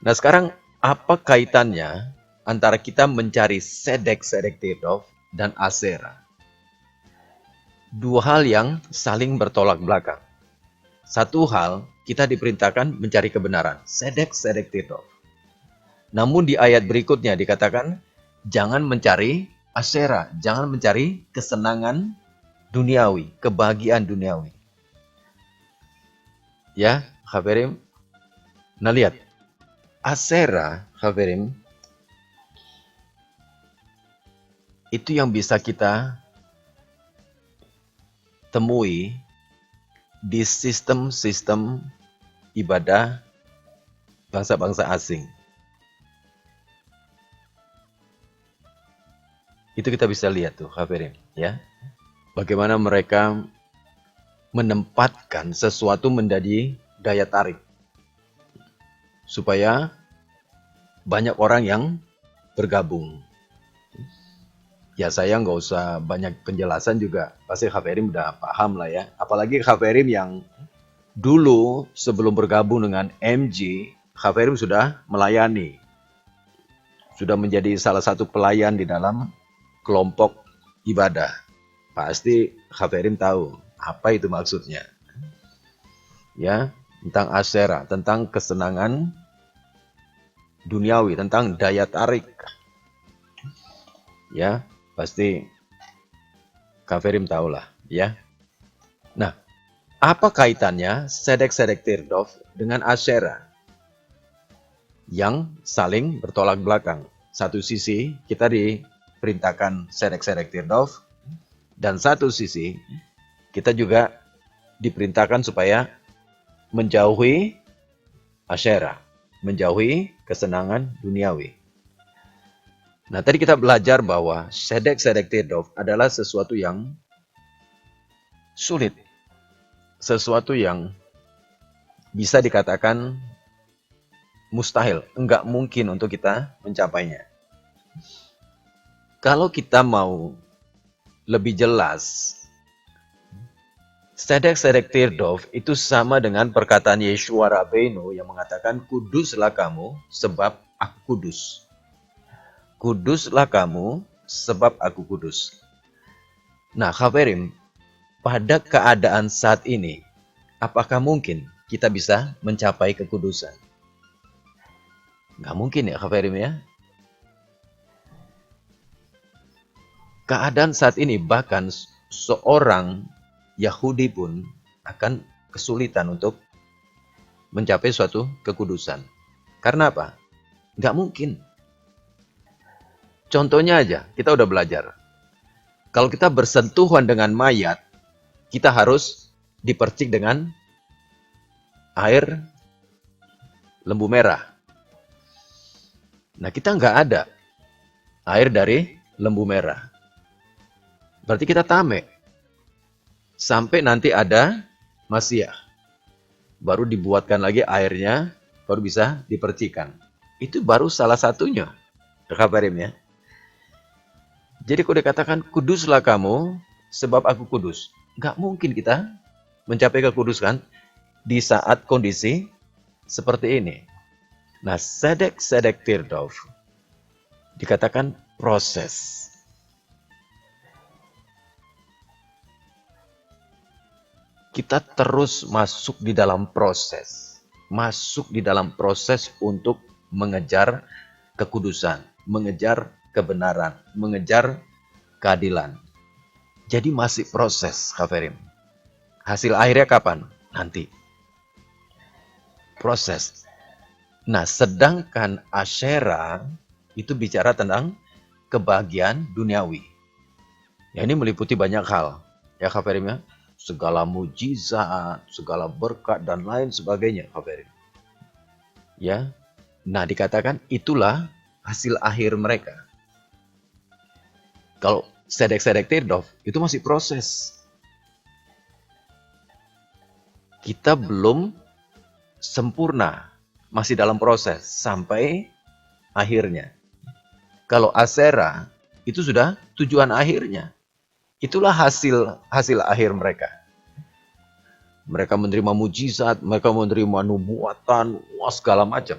Nah sekarang apa kaitannya antara kita mencari Sedek Sedektirov dan Asera? Dua hal yang saling bertolak belakang. Satu hal, kita diperintahkan mencari kebenaran, Sedek Sedektirov. Namun di ayat berikutnya dikatakan, jangan mencari Asera, jangan mencari kesenangan duniawi, kebahagiaan duniawi. Ya, Haverim. Nah lihat, Asera, Haverim, itu yang bisa kita temui di sistem-sistem ibadah bangsa-bangsa asing. Itu kita bisa lihat tuh, Haverim, ya. Bagaimana mereka menempatkan sesuatu menjadi daya tarik. Supaya banyak orang yang bergabung. Ya saya nggak usah banyak penjelasan juga. Pasti Haverim udah paham lah ya. Apalagi Haverim yang dulu sebelum bergabung dengan MG, Haverim sudah melayani. Sudah menjadi salah satu pelayan di dalam kelompok ibadah. Pasti Haverim tahu apa itu maksudnya. Ya, tentang Asera, tentang kesenangan duniawi, tentang daya tarik. Ya, pasti Haverim tahulah, ya. Nah, apa kaitannya Sedek Sedektirov dengan Asera yang saling bertolak belakang? Satu sisi kita diperintahkan Sedek Sedektirov, dan satu sisi kita juga diperintahkan supaya menjauhi Asera, menjauhi kesenangan duniawi. Nah, tadi kita belajar bahwa Sedek Sedektirov adalah sesuatu yang sulit, sesuatu yang bisa dikatakan mustahil, enggak mungkin untuk kita mencapainya. Kalau kita mau lebih jelas, Sedek Sedektirov itu sama dengan perkataan Yeshua Rabbeinu yang mengatakan, kuduslah kamu sebab aku kudus. Kuduslah kamu sebab aku kudus. Nah, Haverim, pada keadaan saat ini, apakah mungkin kita bisa mencapai kekudusan? Nggak mungkin ya, Haverim ya. Keadaan saat ini bahkan seorang Yahudi pun akan kesulitan untuk mencapai suatu kekudusan. Karena apa? Nggak mungkin. Contohnya aja, kita udah belajar. Kalau kita bersentuhan dengan mayat, kita harus dipercik dengan air lembu merah. Nah, kita nggak ada air dari lembu merah. Berarti kita tame. Sampai nanti ada Masiah. Baru dibuatkan lagi airnya, baru bisa dipercikan. Itu baru salah satunya. Haverim ya. Jadi kalau dikatakan kuduslah kamu sebab aku kudus. Nggak mungkin kita mencapai kekudusan di saat kondisi seperti ini. Nah, Sedek Sedektirov dikatakan proses. Kita terus masuk di dalam proses. Masuk di dalam proses untuk mengejar kekudusan, mengejar kebenaran, mengejar keadilan. Jadi masih proses, Haverim. Hasil akhirnya kapan? Nanti. Proses. Nah, sedangkan Asera itu bicara tentang kebahagiaan duniawi. Ya, ini meliputi banyak hal. Ya, Haverim ya. Segala mujizat, segala berkat, dan lain sebagainya, Haverim. Ya. Nah, dikatakan itulah hasil akhir mereka. Kalau Sedek Sedektirov itu masih proses. Kita belum sempurna, masih dalam proses sampai akhirnya. Kalau Asera itu sudah tujuan akhirnya. Itulah hasil akhir mereka. Mereka menerima mujizat, mereka menerima nubuatan, segala macam.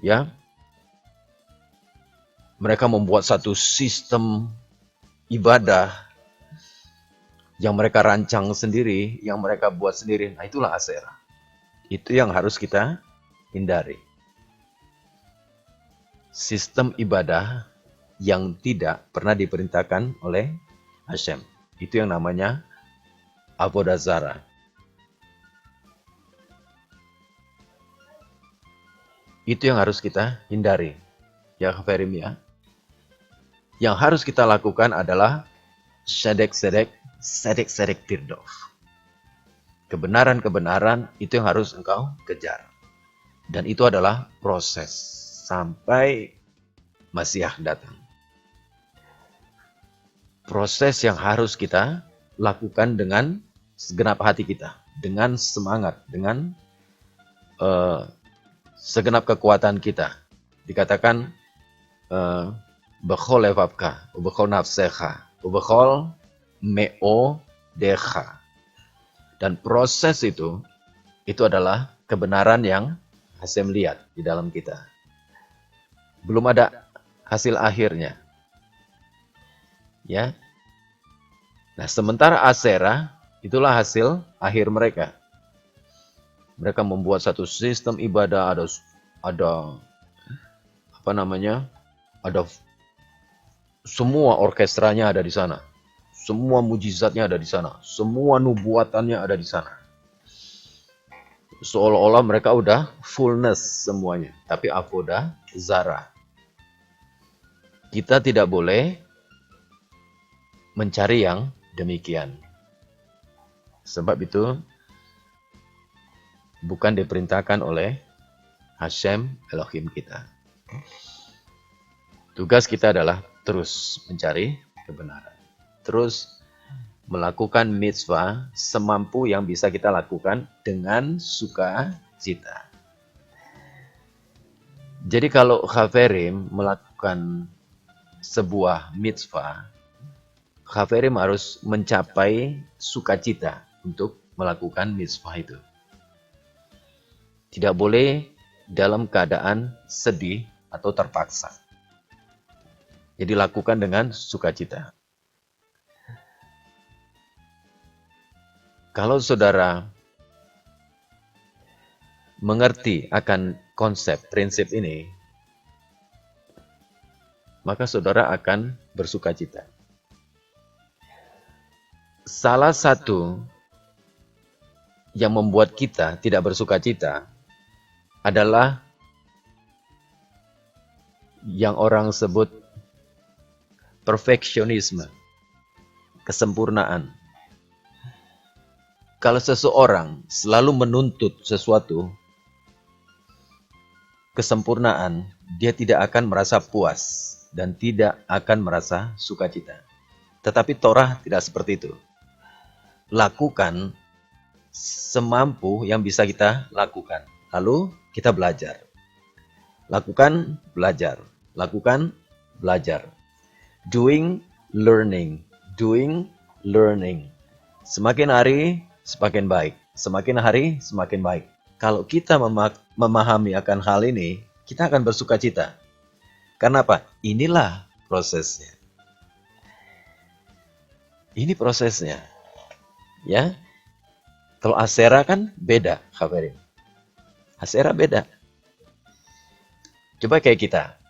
Ya, mereka membuat satu sistem ibadah yang mereka rancang sendiri, yang mereka buat sendiri. Nah, itulah Asera. Itu yang harus kita hindari. Sistem ibadah yang tidak pernah diperintahkan oleh Hashem. Itu yang namanya Avodah Zarah. Itu yang harus kita hindari. Ya, Khaverim ya. Yang harus kita lakukan adalah sedek tirdov. Kebenaran-kebenaran itu yang harus engkau kejar. Dan itu adalah proses sampai Masiah datang. Proses yang harus kita lakukan dengan segenap hati kita, dengan semangat, dengan segenap kekuatan kita. Dikatakan bechol levavka, ubechol nafsecha, ubechol me'odecha. Dan proses itu adalah kebenaran yang Hashem lihat di dalam kita. Belum ada hasil akhirnya. Ya. Nah, sementara Asera itulah hasil akhir mereka. Mereka membuat satu sistem ibadah, ada semua orkestranya ada di sana. Semua mujizatnya ada di sana. Semua nubuatannya ada di sana. Seolah-olah mereka udah fullness semuanya. Tapi Avodah Zarah. Kita tidak boleh mencari yang demikian. Sebab itu bukan diperintahkan oleh Hashem Elohim kita. Tugas kita adalah terus mencari kebenaran. Terus melakukan mitzvah semampu yang bisa kita lakukan dengan sukacita. Jadi kalau Khaverim melakukan sebuah mitzvah, Khaverim harus mencapai sukacita untuk melakukan mitzvah itu. Tidak boleh dalam keadaan sedih atau terpaksa. Jadi lakukan dengan sukacita. Kalau saudara mengerti akan konsep, prinsip ini, maka saudara akan bersukacita. Salah satu yang membuat kita tidak bersukacita adalah yang orang sebut perfeksionisme, kesempurnaan. Kalau seseorang selalu menuntut sesuatu, kesempurnaan, dia tidak akan merasa puas dan tidak akan merasa sukacita. Tetapi Torah tidak seperti itu. Lakukan semampu yang bisa kita lakukan. Lalu kita belajar. Lakukan, belajar. Lakukan, belajar. Doing, learning. Doing, learning. Semakin hari, semakin baik. Semakin hari, semakin baik. Kalau kita memahami akan hal ini, kita akan bersukacita. Karena apa? Inilah prosesnya. Ini prosesnya. Ya. Kalau Asera kan beda, Khaverim. Asera beda. Coba kayak kita.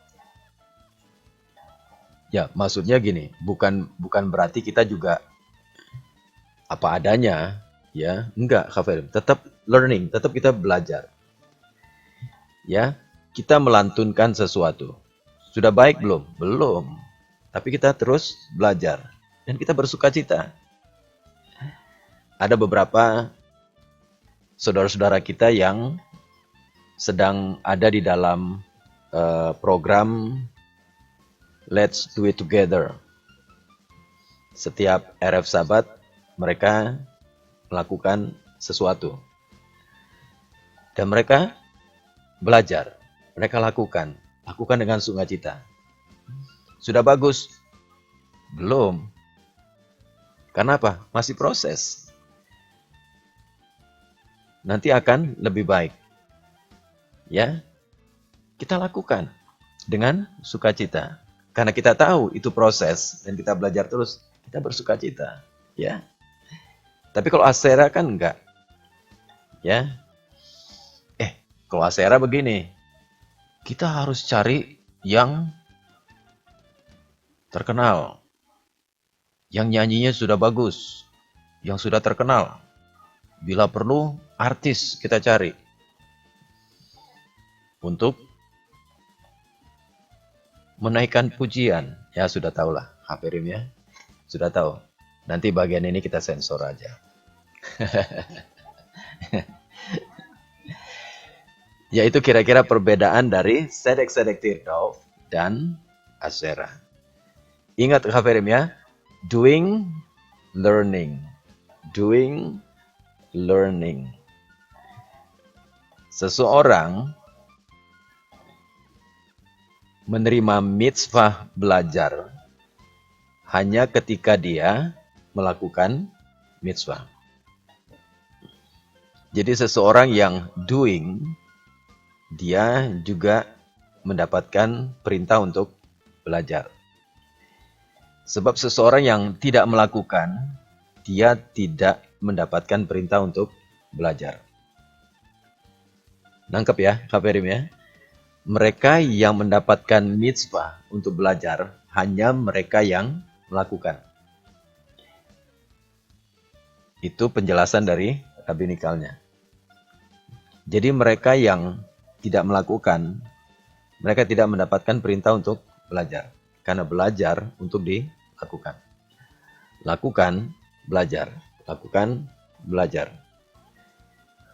Ya, maksudnya gini, bukan berarti kita juga apa adanya, ya. Enggak, Khaverim. Tetap learning, tetap kita belajar. Ya, kita melantunkan sesuatu. Sudah baik belum? Belum. Tapi kita terus belajar. Dan kita bersukacita. Ada beberapa saudara-saudara kita yang sedang ada di dalam program Let's Do It Together. Setiap RF Sabat, mereka melakukan sesuatu. Dan mereka belajar. Mereka lakukan. lakukan dengan sukacita. Sudah bagus? Belum. Karena apa? Masih proses. Nanti akan lebih baik. Ya, kita lakukan dengan sukacita. Karena kita tahu itu proses dan kita belajar terus, kita bersukacita. Ya. Tapi kalau Asera kan enggak. Ya. Kalau Asera begini, kita harus cari yang terkenal, yang nyanyinya sudah bagus, yang sudah terkenal. Bila perlu, artis kita cari untuk menaikkan pujian. Ya sudah tahulah, Hafirim ya, sudah tahu. Nanti bagian ini kita sensor aja. Yaitu kira-kira perbedaan dari Sedek-Sedek Tirdow dan Asera. Ingat Hafirim ya, doing, learning. Doing, learning. Seseorang menerima mitzvah belajar hanya ketika dia melakukan mitzvah. Jadi seseorang yang doing, dia juga mendapatkan perintah untuk belajar. Sebab seseorang yang tidak melakukan, dia tidak mendapatkan perintah untuk belajar. Nangkep ya, Hafirim ya? Mereka yang mendapatkan mitzvah untuk belajar, hanya mereka yang melakukan. Itu penjelasan dari rabinikalnya. Jadi mereka yang tidak melakukan, mereka tidak mendapatkan perintah untuk belajar. Karena belajar untuk dilakukan. Lakukan, belajar. Lakukan, belajar.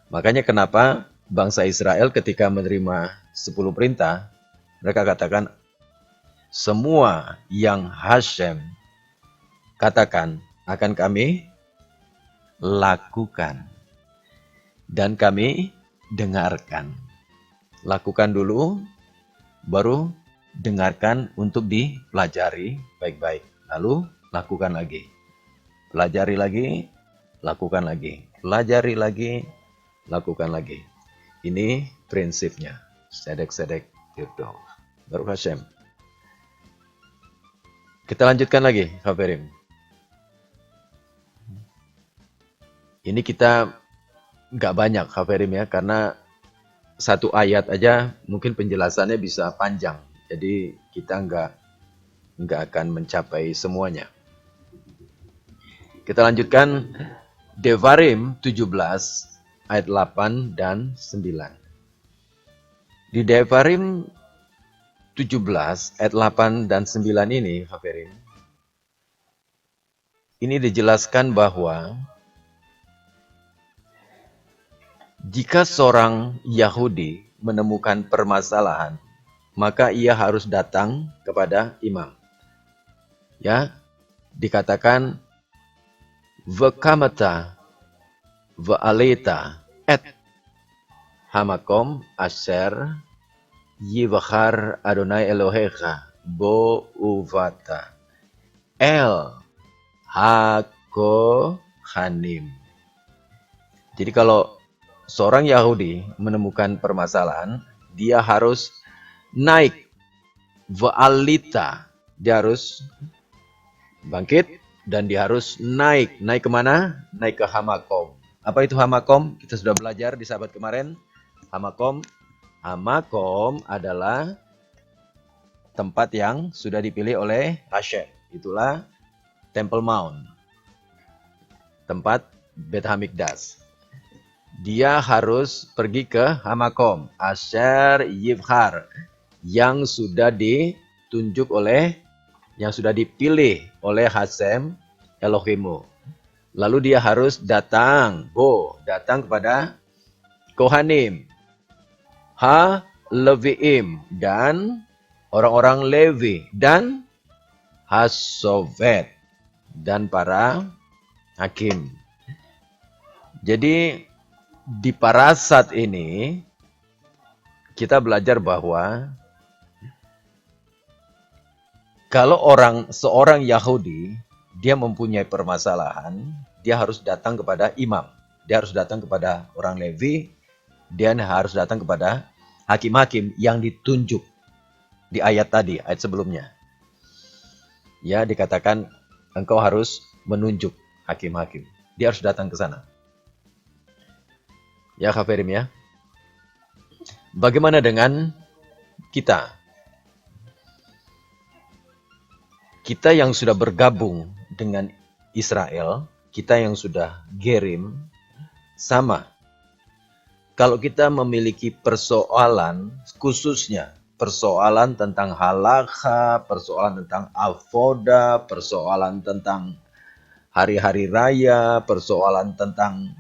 Makanya kenapa bangsa Israel ketika menerima 10 perintah, mereka katakan, semua yang Hashem katakan akan kami lakukan. Dan kami dengarkan. Lakukan dulu, baru dengarkan untuk dipelajari baik-baik. Lalu lakukan lagi. Pelajari lagi, lakukan lagi. Pelajari lagi, lakukan lagi. Ini prinsipnya. Sedek-sedek Tirdow. Baruch Hashem. Kita lanjutkan lagi, Hafirim. Ini kita nggak banyak, Hafirim ya, karena satu ayat aja mungkin penjelasannya bisa panjang. Jadi kita nggak akan mencapai semuanya. Kita lanjutkan Devarim 17 ayat 8 dan 9. Di Devarim 17 ayat 8 dan 9 ini, Hafirim, ini dijelaskan bahwa jika seorang Yahudi menemukan permasalahan, maka ia harus datang kepada imam. Ya, dikatakan V'kamata v'aleta et hamakom asher yivachar Adonai Elohecha bo uvata el hakohanim. Jadi kalau seorang Yahudi menemukan permasalahan, dia harus naik va'alita. Dia harus bangkit dan dia harus naik. Naik kemana? Naik ke Hamakom. Apa itu Hamakom? Kita sudah belajar di sahabat kemarin. Hamakom. Hamakom adalah tempat yang sudah dipilih oleh Hashem. Itulah Temple Mount. Tempat Bet Hamikdash. Dia harus pergi ke Hamakom, Asher Yivhar, yang sudah ditunjuk oleh, yang sudah dipilih oleh Hashem Elohimu. Lalu dia harus datang kepada Kohanim, Ha-Leviim, dan orang-orang Levi, dan Hasovet, dan para hakim. Jadi di parasat ini kita belajar bahwa Kalau seorang Yahudi, dia mempunyai permasalahan, dia harus datang kepada imam. Dia harus datang kepada orang Levi, dia harus datang kepada hakim-hakim yang ditunjuk di ayat tadi, ayat sebelumnya. Ya, dikatakan engkau harus menunjuk hakim-hakim. Dia harus datang ke sana. Ya, Kak Ferim ya. Bagaimana dengan kita? Kita yang sudah bergabung dengan Israel, kita yang sudah gerim, sama. Kalau kita memiliki persoalan, khususnya persoalan tentang halakha, persoalan tentang avoda, persoalan tentang hari-hari raya, persoalan tentang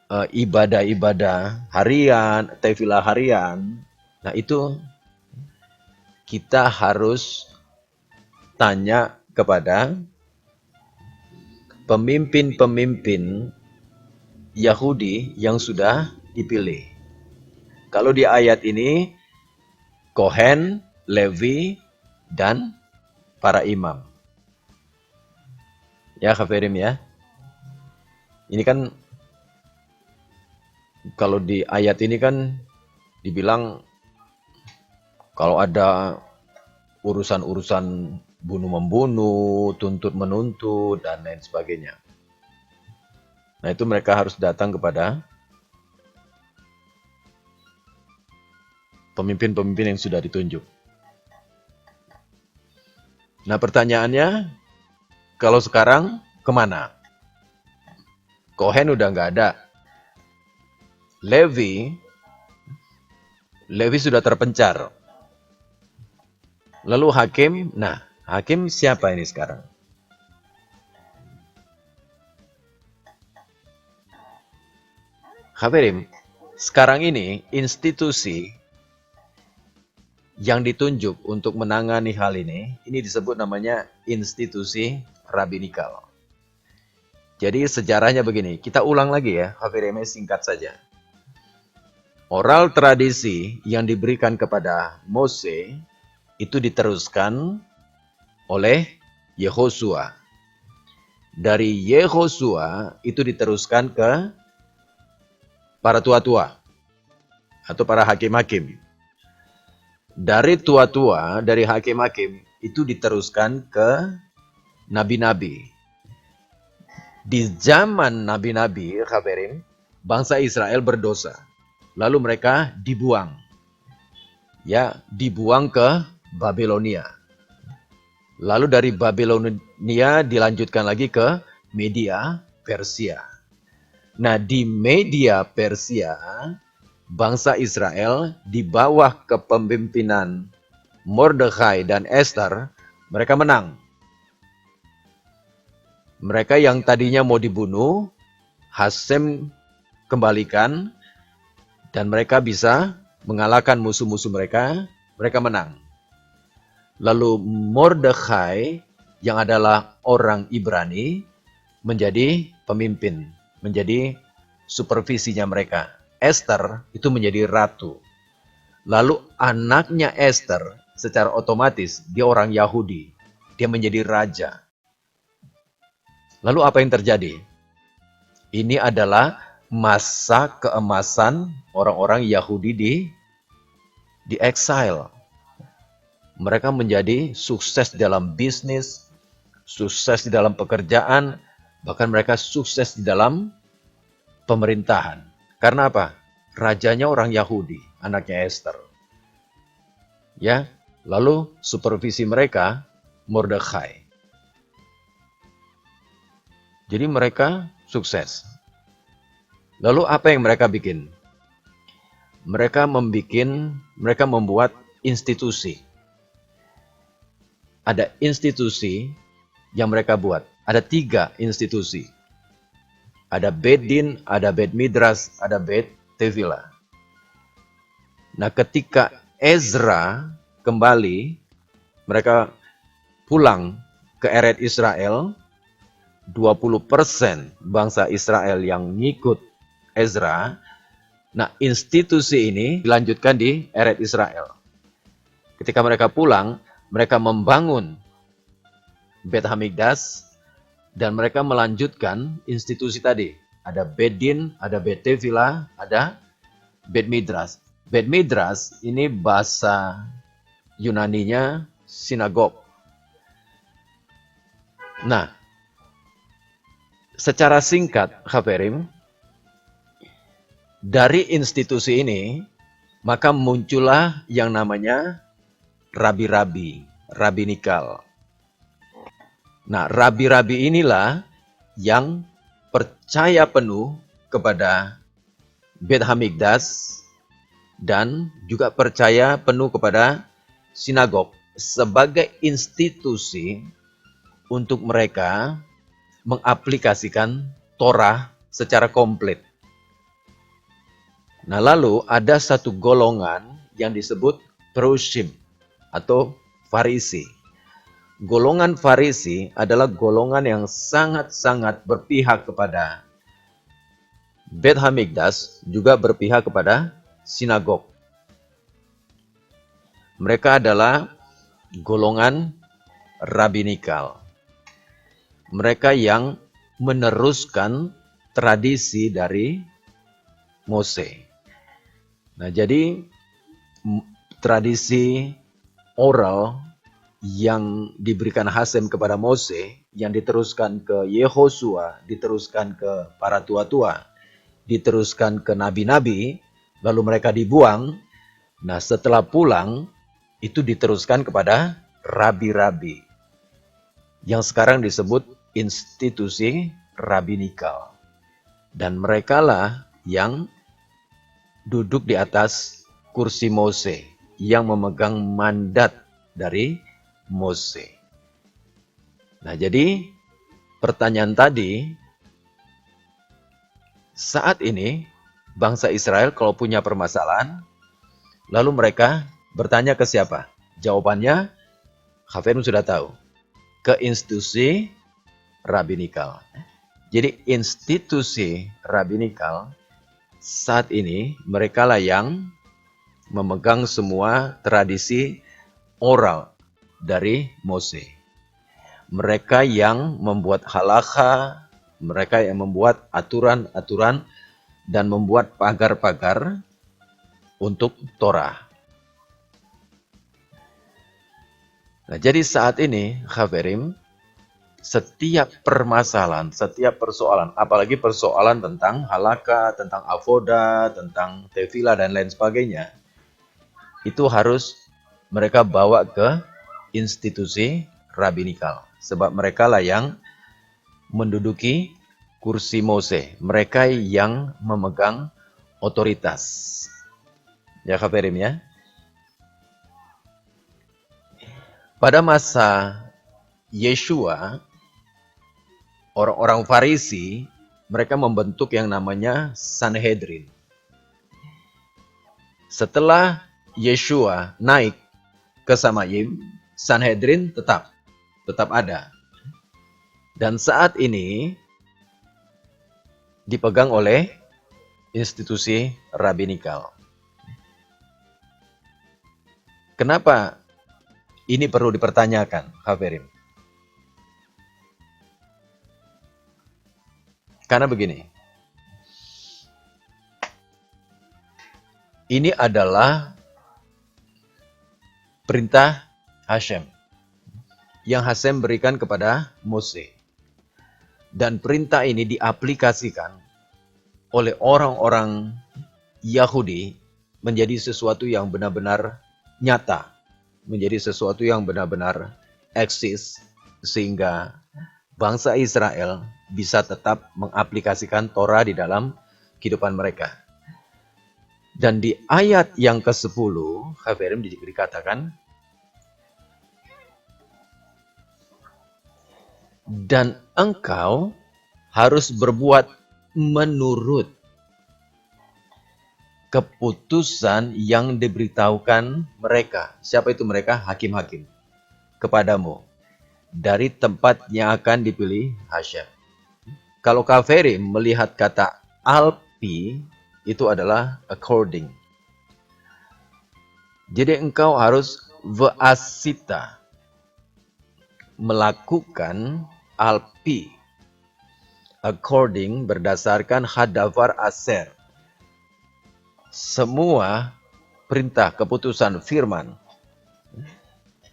ibadah-ibadah harian, tefilah harian, nah itu kita harus tanya kepada pemimpin-pemimpin Yahudi yang sudah dipilih. Kalau di ayat ini, Kohen, Levi, dan para imam. Ya, Khafirim ya. Ini kan, kalau di ayat ini kan dibilang, kalau ada urusan-urusan bunuh-membunuh, tuntut-menuntut, dan lain sebagainya. Nah, itu mereka harus datang kepada pemimpin-pemimpin yang sudah ditunjuk. Nah, pertanyaannya, kalau sekarang kemana? Kohen udah nggak ada. Levi sudah terpencar. Lalu hakim, nah, hakim siapa ini sekarang? Hafirim, sekarang ini institusi yang ditunjuk untuk menangani hal ini disebut namanya institusi rabbinikal. Jadi sejarahnya begini, kita ulang lagi ya, Hafirim, singkat saja. Oral tradisi yang diberikan kepada Mose itu diteruskan oleh Yehosua. Dari Yehosua itu diteruskan ke para tua-tua atau para hakim-hakim. Dari tua-tua, dari hakim-hakim itu diteruskan ke nabi-nabi. Di zaman nabi-nabi, Khabarim, bangsa Israel berdosa. Lalu mereka dibuang. Ya, dibuang ke Babilonia. Lalu dari Babilonia dilanjutkan lagi ke Media Persia. Nah, di Media Persia, bangsa Israel di bawah kepemimpinan Mordekhai dan Esther, mereka menang. Mereka yang tadinya mau dibunuh, Hasem kembalikan, dan mereka bisa mengalahkan musuh-musuh mereka, mereka menang. Lalu Mordekhai yang adalah orang Ibrani menjadi pemimpin, menjadi supervisinya mereka. Esther itu menjadi ratu. Lalu anaknya Esther secara otomatis dia orang Yahudi, dia menjadi raja. Lalu apa yang terjadi? Ini adalah masa keemasan orang-orang Yahudi di exile. Mereka menjadi sukses dalam bisnis, sukses di dalam pekerjaan, bahkan mereka sukses di dalam pemerintahan. Karena apa? Rajanya orang Yahudi, anaknya Esther. Ya, lalu supervisi mereka Mordekhai. Jadi mereka sukses. Lalu apa yang mereka bikin? Mereka membuat institusi. Ada institusi yang mereka buat. Ada 3 institusi. Ada Beit Din, ada Beit Midras, ada Beit Tevilah. Nah, ketika Ezra kembali, mereka pulang ke Eret Israel, 20% bangsa Israel yang ngikut Ezra. Nah, institusi ini dilanjutkan di Eret Israel. Ketika mereka pulang, mereka membangun Bet Hamikdash, dan mereka melanjutkan institusi tadi. Ada Bet Din, ada Bet Tefillah, ada Bet Midrash. Bet Midrash ini bahasa Yunaninya sinagog. Nah, secara singkat, Haverim, dari institusi ini, maka muncullah yang namanya rabi-rabi, rabinikal. Nah, rabi-rabi inilah yang percaya penuh kepada Bet Hamikdash dan juga percaya penuh kepada sinagog sebagai institusi untuk mereka mengaplikasikan Torah secara komplit. Nah, lalu ada satu golongan yang disebut Perushim atau Farisi. Golongan Farisi adalah golongan yang sangat-sangat berpihak kepada Bet Hamikdash, juga berpihak kepada sinagog. Mereka adalah golongan rabinikal. Mereka yang meneruskan tradisi dari Mose. Nah, jadi tradisi oral yang diberikan Hasem kepada Mose, yang diteruskan ke Yehosua, diteruskan ke para tua-tua, diteruskan ke nabi-nabi, lalu mereka dibuang. Nah, setelah pulang, itu diteruskan kepada rabi-rabi, yang sekarang disebut institusi rabinikal. Dan merekalah yang duduk di atas kursi Mose, yang memegang mandat dari Mose. Nah, jadi pertanyaan tadi, saat ini bangsa Israel kalau punya permasalahan, lalu mereka bertanya ke siapa? Jawabannya, Haverim sudah tahu, ke institusi rabinikal. Jadi institusi rabinikal saat ini merekalah yang memegang semua tradisi oral dari Mose. Mereka yang membuat halakha, mereka yang membuat aturan-aturan dan membuat pagar-pagar untuk Torah. Nah, jadi saat ini, Haverim, setiap permasalahan, setiap persoalan, apalagi persoalan tentang halakha, tentang avoda, tentang tefillah dan lain sebagainya, itu harus mereka bawa ke institusi rabinikal. Sebab mereka lah yang menduduki kursi Mose. Mereka yang memegang otoritas. Ya, Haverim ya. Pada masa Yeshua, orang-orang Farisi, mereka membentuk yang namanya Sanhedrin. Setelah Yeshua naik ke Samayim, Sanhedrin tetap ada. Dan saat ini dipegang oleh institusi rabinikal. Kenapa ini perlu dipertanyakan, Haverim? Karena begini, ini adalah perintah Hashem yang Hashem berikan kepada Mose. Dan perintah ini diaplikasikan oleh orang-orang Yahudi menjadi sesuatu yang benar-benar nyata, menjadi sesuatu yang benar-benar eksis, sehingga bangsa Israel bisa tetap mengaplikasikan Torah di dalam kehidupan mereka. Dan di ayat yang ke-10, Haverim dikatakan, dan engkau harus berbuat menurut keputusan yang diberitahukan mereka. Siapa itu mereka? Hakim-hakim. Kepadamu. Dari tempat yang akan dipilih Hashem. Kalau Haverim melihat kata alpi, itu adalah according. Jadi engkau harus Veasita melakukan alpi according berdasarkan hadavar aser. Semua perintah, keputusan, firman.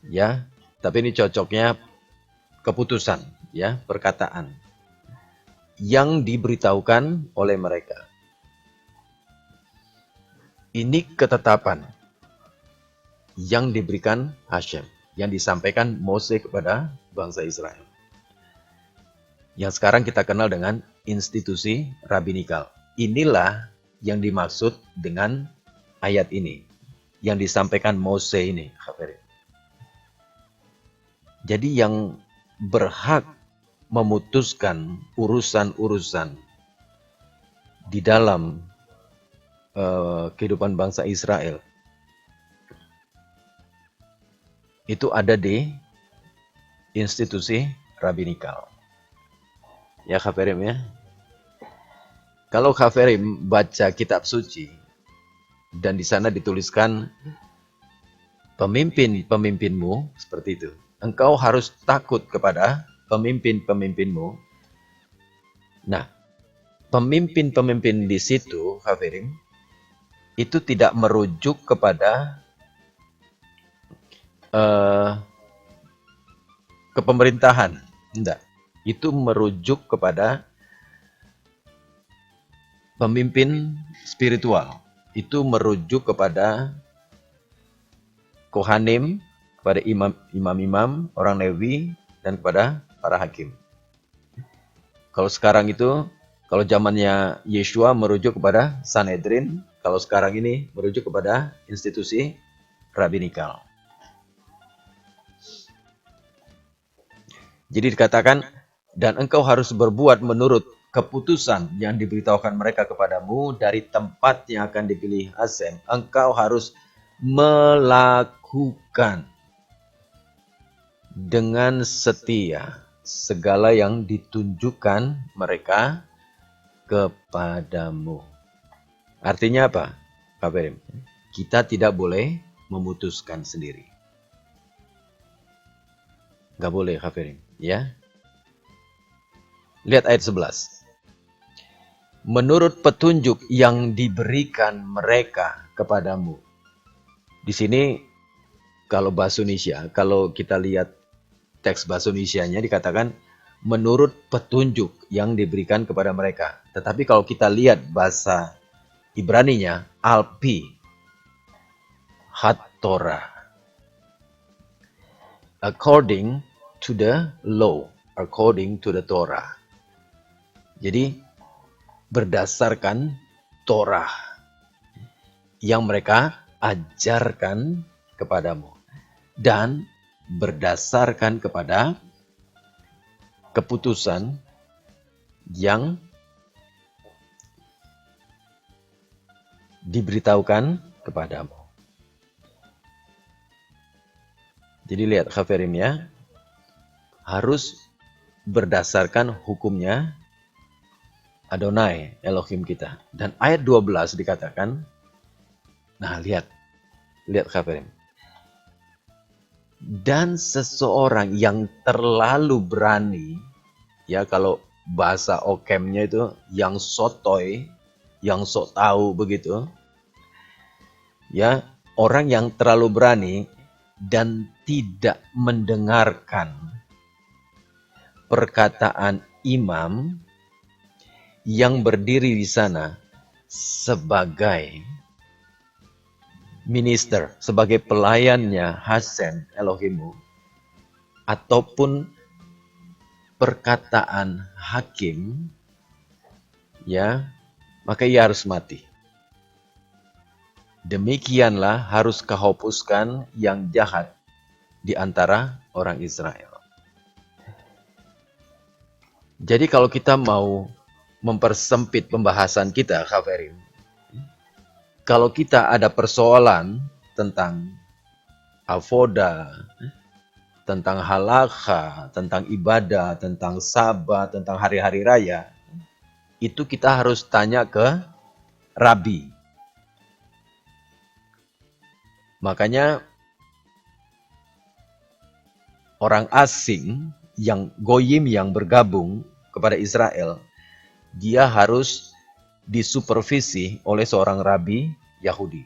Ya, tapi ini cocoknya keputusan, ya, perkataan yang diberitahukan oleh mereka. Ini ketetapan yang diberikan Hashem, yang disampaikan Mose kepada bangsa Israel. Yang sekarang kita kenal dengan institusi rabbinikal. Inilah yang dimaksud dengan ayat ini, yang disampaikan Mose ini. Jadi yang berhak memutuskan urusan-urusan di dalam kehidupan bangsa Israel itu ada di institusi rabbinikal. Ya Khaverim ya. Kalau Khaverim baca kitab suci dan di sana dituliskan pemimpin-pemimpinmu seperti itu. Engkau harus takut kepada pemimpin-pemimpinmu. Nah, pemimpin-pemimpin di situ, Khaverim, itu tidak merujuk kepada kepemerintahan. Tidak. Itu merujuk kepada pemimpin spiritual. Itu merujuk kepada Kohanim, kepada imam-imam, orang Lewi, dan kepada para hakim. Kalau sekarang itu, kalau zamannya Yeshua merujuk kepada Sanhedrin, kalau sekarang ini merujuk kepada institusi rabbinikal. Jadi dikatakan, dan engkau harus berbuat menurut keputusan yang diberitahukan mereka kepadamu dari tempat yang akan dipilih Hashem. Engkau harus melakukan dengan setia segala yang ditunjukkan mereka kepadamu. Artinya apa, Khaverim? Kita tidak boleh memutuskan sendiri. Gak boleh, Khaverim. Ya. Lihat ayat 11. Menurut petunjuk yang diberikan mereka kepadamu. Di sini kalau bahasa Indonesia, kalau kita lihat teks bahasa Indonesianya dikatakan menurut petunjuk yang diberikan kepada mereka. Tetapi kalau kita lihat bahasa Ibraninya, alpi, hat-Torah. According to the law, according to the Torah. Jadi berdasarkan Torah yang mereka ajarkan kepadamu dan berdasarkan kepada keputusan yang diberitahukan kepadamu. Jadi lihat Khaverim ya, harus berdasarkan hukumnya Adonai Elohim kita. Dan ayat 12 dikatakan, nah lihat Khaverim. Dan seseorang yang terlalu berani, ya kalau bahasa Okemnya itu yang sotoy, yang sok tahu begitu, ya orang yang terlalu berani dan tidak mendengarkan perkataan imam yang berdiri di sana sebagai minister, sebagai pelayannya Hashem Elohimu, ataupun perkataan hakim, ya, maka ia harus mati. Demikianlah harus kau hapuskan yang jahat di antara orang Israel. Jadi kalau kita mau mempersempit pembahasan kita, Khaverim, kalau kita ada persoalan tentang avoda, tentang halakha, tentang ibadah, tentang sabat, tentang hari-hari raya, itu kita harus tanya ke Rabi. Makanya orang asing yang goyim yang bergabung kepada Israel, dia harus disupervisi oleh seorang rabi Yahudi.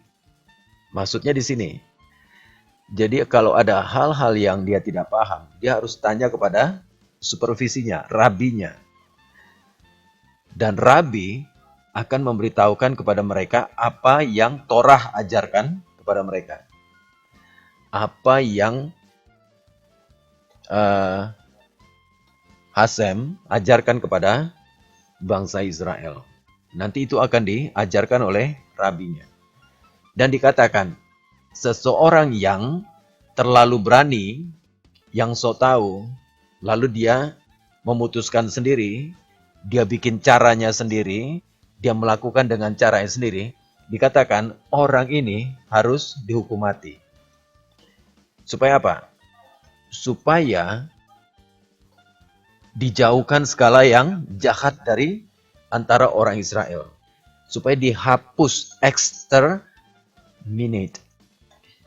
Maksudnya di sini. Jadi kalau ada hal-hal yang dia tidak paham, dia harus tanya kepada supervisinya, rabinya. Dan rabi akan memberitahukan kepada mereka apa yang Torah ajarkan kepada mereka. Apa yang Hasem ajarkan kepada bangsa Israel. Nanti itu akan diajarkan oleh rabinya. Dan dikatakan, seseorang yang terlalu berani, yang sok tahu, lalu dia memutuskan sendiri, dia bikin caranya sendiri, dia melakukan dengan caranya sendiri, dikatakan orang ini harus dihukum mati. Supaya apa? Supaya dijauhkan segala yang jahat dari antara orang Israel. Supaya dihapus, exterminate.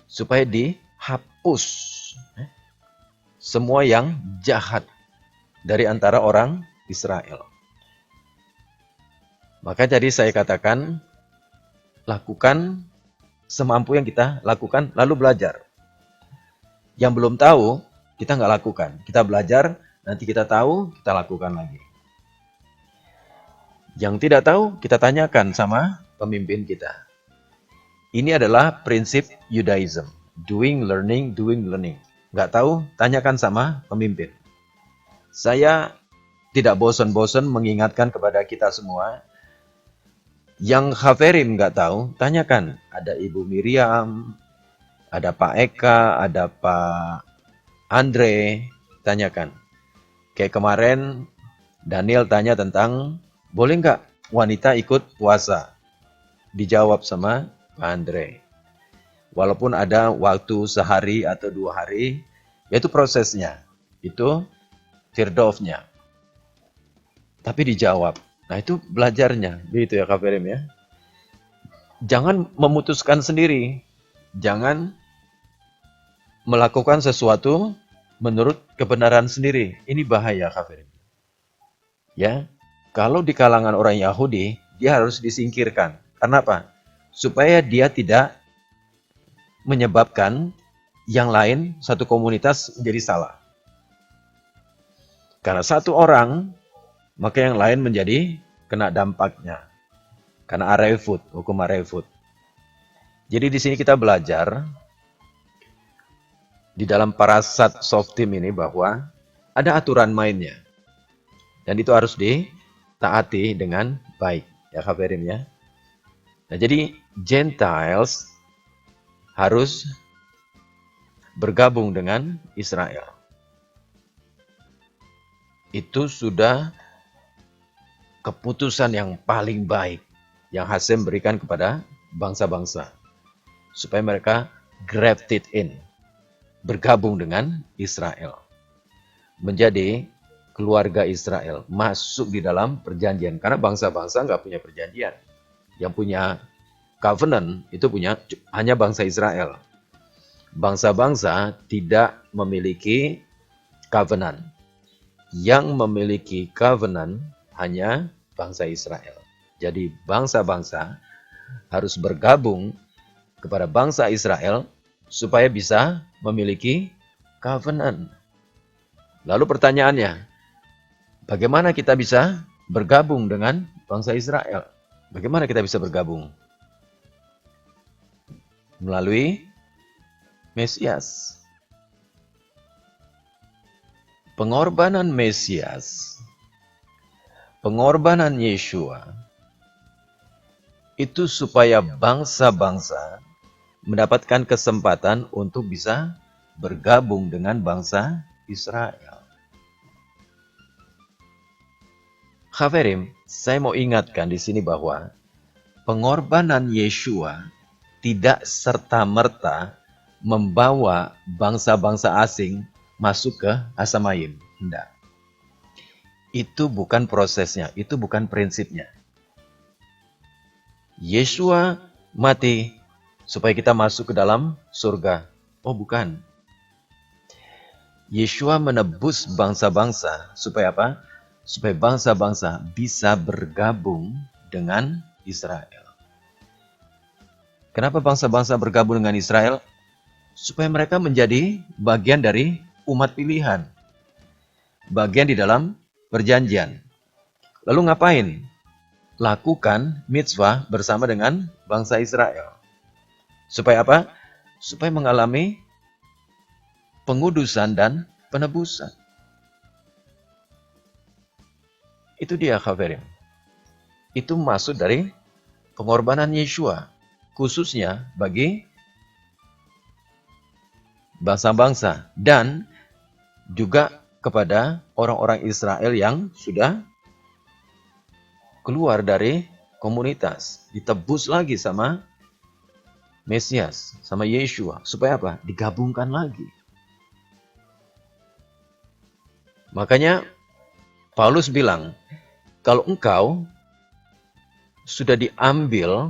Supaya dihapus semua yang jahat dari antara orang Israel. Maka jadi saya katakan, lakukan semampu yang kita lakukan, lalu belajar. Yang belum tahu, kita nggak lakukan. Kita belajar, nanti kita tahu, kita lakukan lagi. Yang tidak tahu, kita tanyakan sama pemimpin kita. Ini adalah prinsip Judaism. Doing, learning, doing, learning. Nggak tahu, tanyakan sama pemimpin. Saya tidak bosan-bosan mengingatkan kepada kita semua. Yang Haverim nggak tahu, tanyakan. Ada Ibu Miriam, ada Pak Eka, ada Pak Andre, tanyakan. Kayak kemarin Daniel tanya tentang, boleh nggak wanita ikut puasa? Dijawab sama Pak Andre. Walaupun ada waktu sehari atau 2 hari, yaitu prosesnya. Itu firdofnya. Tapi dijawab. Nah itu belajarnya. Begitu ya Kak Ferim ya. Jangan memutuskan sendiri. Jangan melakukan sesuatu menurut kebenaran sendiri. Ini bahaya Kak Ferim. Ya, kalau di kalangan orang Yahudi, dia harus disingkirkan. Karena apa? Supaya dia tidak menyebabkan yang lain, satu komunitas menjadi salah. Karena satu orang, maka yang lain menjadi kena dampaknya. Karena arefut, hukum arefut. Jadi di sini kita belajar di dalam parasat soft team ini bahwa ada aturan mainnya. Dan itu harus ditaati dengan baik. Ya Khabarim ya. Nah jadi Gentiles harus bergabung dengan Israel. Itu sudah keputusan yang paling baik yang Hasem berikan kepada bangsa-bangsa. Supaya mereka grafted in. Bergabung dengan Israel. Menjadi keluarga Israel. Masuk di dalam perjanjian. Karena bangsa-bangsa nggak punya perjanjian. Yang punya covenant itu punya hanya bangsa Israel. Bangsa-bangsa tidak memiliki covenant. Yang memiliki covenant hanya bangsa Israel. Jadi bangsa-bangsa harus bergabung kepada bangsa Israel supaya bisa memiliki covenant. Lalu pertanyaannya, bagaimana kita bisa bergabung dengan bangsa Israel? Bagaimana kita bisa bergabung? Melalui Mesias. Pengorbanan Mesias, pengorbanan Yeshua, itu supaya bangsa-bangsa mendapatkan kesempatan untuk bisa bergabung dengan bangsa Israel. Khaverim, saya mau ingatkan di sini bahwa pengorbanan Yeshua tidak serta-merta membawa bangsa-bangsa asing masuk ke Asamayim. Tidak. Itu bukan prosesnya, itu bukan prinsipnya. Yeshua mati supaya kita masuk ke dalam surga. Oh bukan. Yeshua menebus bangsa-bangsa supaya apa? Supaya bangsa-bangsa bisa bergabung dengan Israel. Kenapa bangsa-bangsa bergabung dengan Israel? Supaya mereka menjadi bagian dari umat pilihan. Bagian di dalam perjanjian. Lalu ngapain? Lakukan mitzvah bersama dengan bangsa Israel. Supaya apa? Supaya mengalami pengudusan dan penebusan. Itu dia Khaverim. Itu maksud dari pengorbanan Yeshua. Khususnya bagi bangsa-bangsa. Dan juga kepada orang-orang Israel yang sudah keluar dari komunitas. Ditebus lagi sama Mesias, sama Yeshua. Supaya apa? Digabungkan lagi. Makanya Paulus bilang, kalau engkau sudah diambil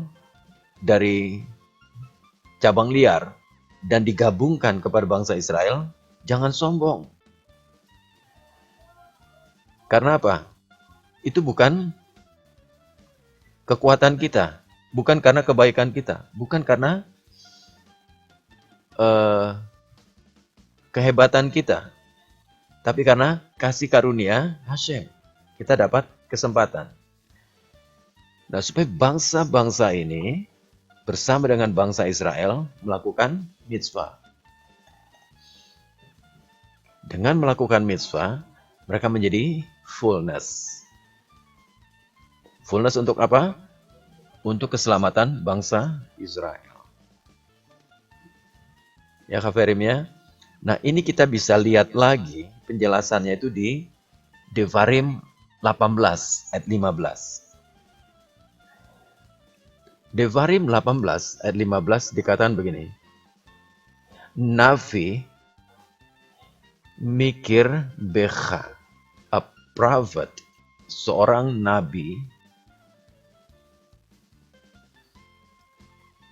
dari cabang liar dan digabungkan kepada bangsa Israel, jangan sombong. Karena apa? Itu bukan kekuatan kita, bukan karena kebaikan kita, bukan karena kehebatan kita, tapi karena kasih karunia Hashem. Kita dapat kesempatan. Nah, supaya bangsa-bangsa ini bersama dengan bangsa Israel melakukan mitzvah. Dengan melakukan mitzvah, mereka menjadi fullness. Fullness untuk apa? Untuk keselamatan bangsa Israel. Ya Khaverim ya. Nah ini kita bisa lihat lagi penjelasannya itu di Devarim 18 ayat 15. Devarim 18 ayat 15 dikatakan begini. Navi mikir becha, a prophet, seorang nabi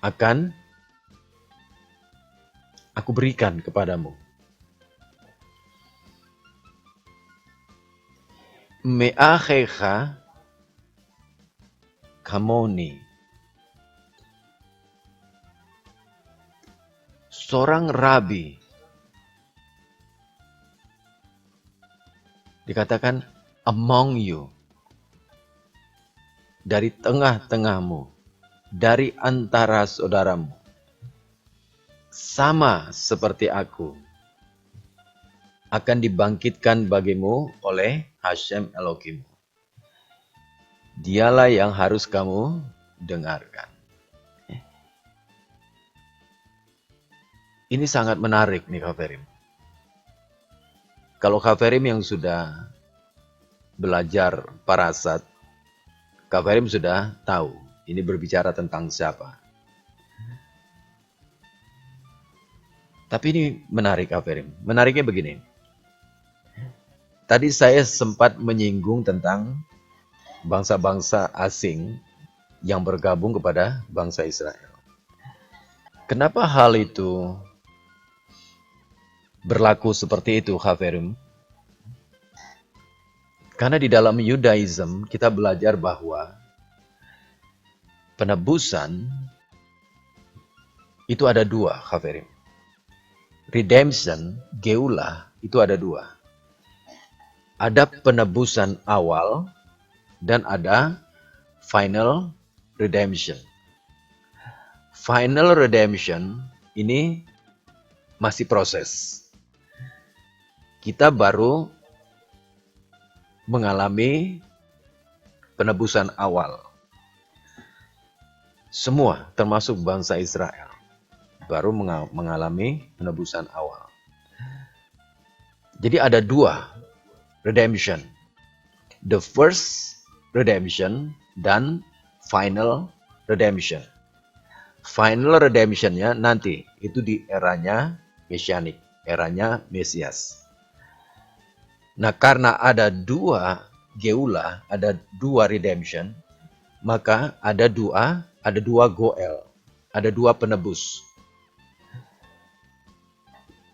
akan aku berikan kepadamu. Me'achecha kamoni. Seorang rabi. Dikatakan among you. Dari tengah-tengahmu. Dari antara saudaramu. Sama seperti aku. Akan dibangkitkan bagimu oleh Hashem Elohim. Dialah yang harus kamu dengarkan. Ini sangat menarik nih Khaverim. Kalau Khaverim yang sudah belajar parasat, Khaverim sudah tahu ini berbicara tentang siapa. Tapi ini menarik Khaverim. Menariknya begini. Tadi saya sempat menyinggung tentang bangsa-bangsa asing yang bergabung kepada bangsa Israel. Kenapa hal itu berlaku seperti itu, Khaverim? Karena di dalam Yudaism kita belajar bahwa penebusan itu ada dua, Khaverim. Redemption, Geulah, itu ada dua. Ada penebusan awal dan ada final redemption. Final redemption ini masih proses. Kita baru mengalami penebusan awal. Semua termasuk bangsa Israel baru mengalami penebusan awal. Jadi ada dua redemption. The first redemption dan final redemption. Final redemption-nya nanti itu di eranya Mesianik, eranya Mesias. Nah, karena ada dua Geulah, ada dua redemption, maka ada dua Goel, ada dua penebus.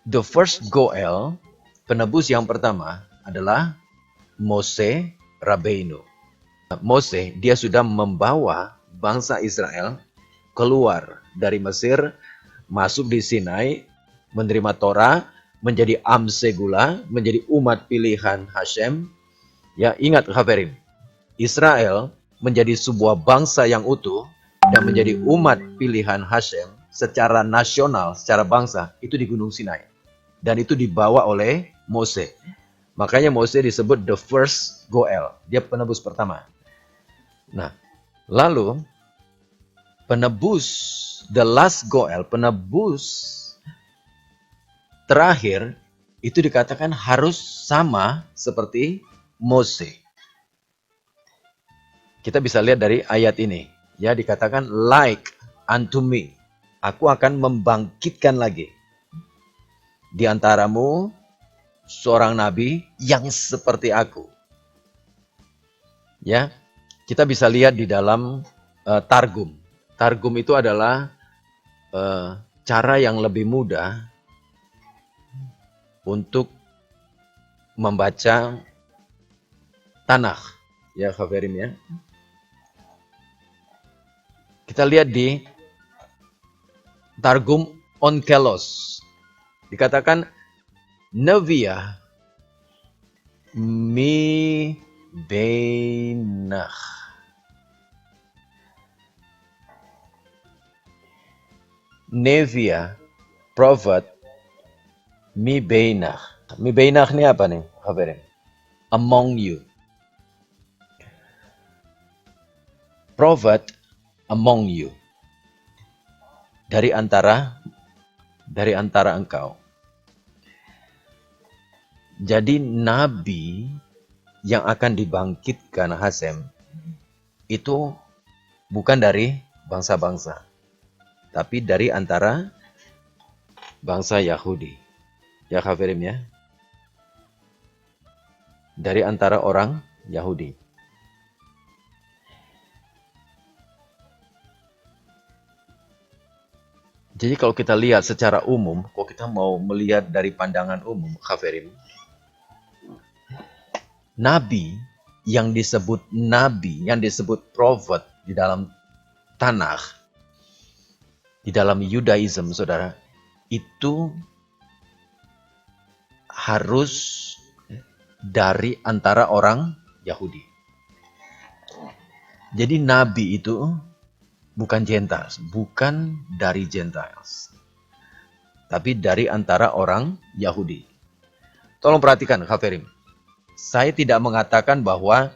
The first Goel Penebus yang pertama adalah Mose Rabbeinu. Mose, dia sudah membawa bangsa Israel keluar dari Mesir, masuk di Sinai, menerima Torah, menjadi Am Segula, menjadi umat pilihan Hashem. Ya, ingat Haverim, Israel menjadi sebuah bangsa yang utuh dan menjadi umat pilihan Hashem secara nasional, secara bangsa, itu di Gunung Sinai. Dan itu dibawa oleh Mose. Makanya Mose disebut the first Goel. Dia penebus pertama. Nah, lalu penebus, the last Goel, penebus terakhir, itu dikatakan harus sama seperti Mose. Kita bisa lihat dari ayat ini. Ya, dikatakan like unto me. Aku akan membangkitkan lagi di antaramu seorang nabi yang seperti aku. Ya, kita bisa lihat di dalam Targum. Targum itu adalah cara yang lebih mudah untuk membaca Tanakh. Ya, Haverim ya. Kita lihat di Targum Onkelos. Dikatakan Neviah mi beinach. Neviah, prophet, mi beinach. Mi beinach ini apa nih, Haverim? Among you. Prophet among you. Dari antara engkau. Jadi nabi yang akan dibangkitkan Hashem itu bukan dari bangsa-bangsa, tapi dari antara bangsa Yahudi. Ya Haverim ya. Dari antara orang Yahudi. Jadi kalau kita lihat secara umum, kalau kita mau melihat dari pandangan umum, Haverim, nabi, yang disebut prophet di dalam Tanakh, di dalam Yudaism, saudara, itu harus dari antara orang Yahudi. Jadi nabi itu bukan Gentiles, bukan dari Gentiles, tapi dari antara orang Yahudi. Tolong perhatikan, Haverim. Saya tidak mengatakan bahwa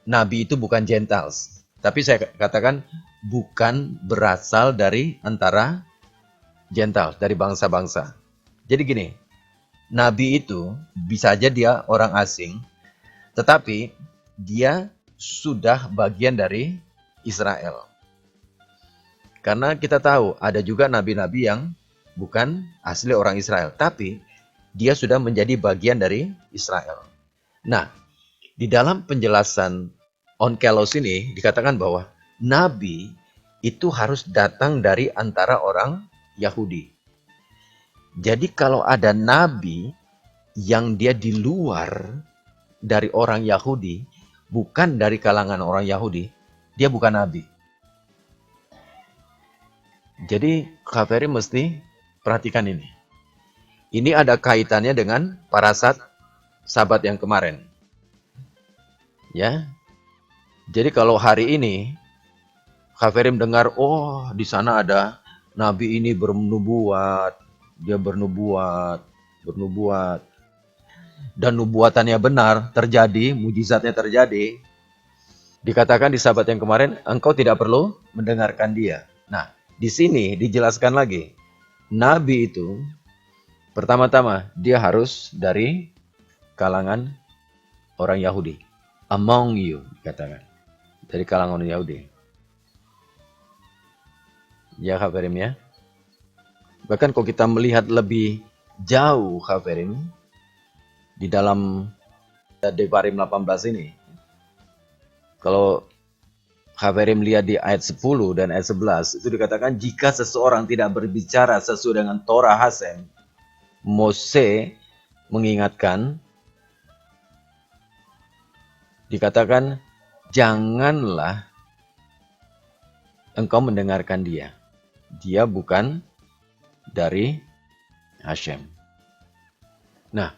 nabi itu bukan Gentiles, tapi saya katakan bukan berasal dari antara Gentiles, dari bangsa-bangsa. Jadi gini, nabi itu bisa saja dia orang asing, tetapi dia sudah bagian dari Israel. Karena kita tahu ada juga nabi-nabi yang bukan asli orang Israel, tapi dia sudah menjadi bagian dari Israel. Nah, di dalam penjelasan Onkelos ini dikatakan bahwa nabi itu harus datang dari antara orang Yahudi. Jadi kalau ada nabi yang dia di luar dari orang Yahudi, bukan dari kalangan orang Yahudi, dia bukan nabi. Jadi Haverim mesti perhatikan ini. Ini ada kaitannya dengan parasat Sabat yang kemarin. Ya. Jadi kalau hari ini Haverim dengar, oh di sana ada nabi ini bernubuat, dia bernubuat, dan nubuatannya benar, terjadi, mujizatnya terjadi. Dikatakan di Sabat yang kemarin, engkau tidak perlu mendengarkan dia. Nah, di sini dijelaskan lagi, nabi itu pertama-tama dia harus dari kalangan orang Yahudi. Among you, dikatakan. Dari kalangan orang Yahudi. Ya, Haverim ya. Bahkan kalau kita melihat lebih jauh, Haverim, di dalam Devarim 18 ini, kalau Haverim lihat di ayat 10 dan ayat 11, itu dikatakan jika seseorang tidak berbicara sesuai dengan Torah Hashem, Mose mengingatkan, dikatakan, janganlah engkau mendengarkan dia. Dia bukan dari Hashem. Nah,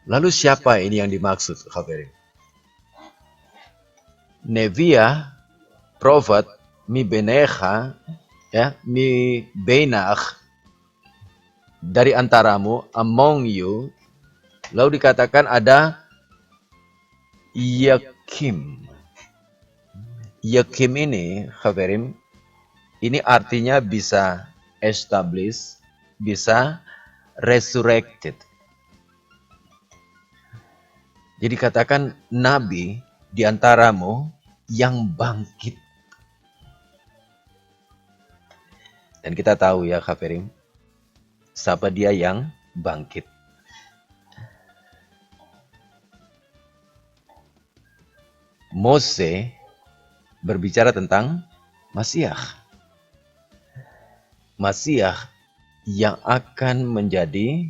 lalu siapa ini yang dimaksud, Khabirin? Neviah, prophet, mi benecha, ya, mi benach, dari antaramu, among you. Lalu dikatakan ada Yakim. Yakim ini, Khabirin, ini artinya bisa establish, bisa resurrected. Jadi katakan nabi di antaramu yang bangkit. Dan kita tahu ya Khabirin, siapa dia yang bangkit. Mose berbicara tentang Masiah. Masiah yang akan menjadi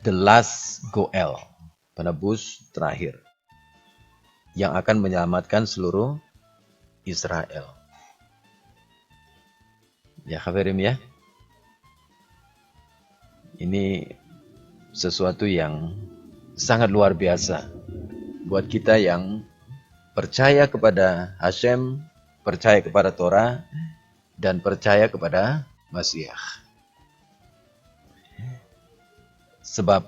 the last Goel, penebus terakhir, yang akan menyelamatkan seluruh Israel. Ya Khabirim ya, ini sesuatu yang sangat luar biasa buat kita yang percaya kepada Hashem, percaya kepada Torah, dan percaya kepada Masiah. Sebab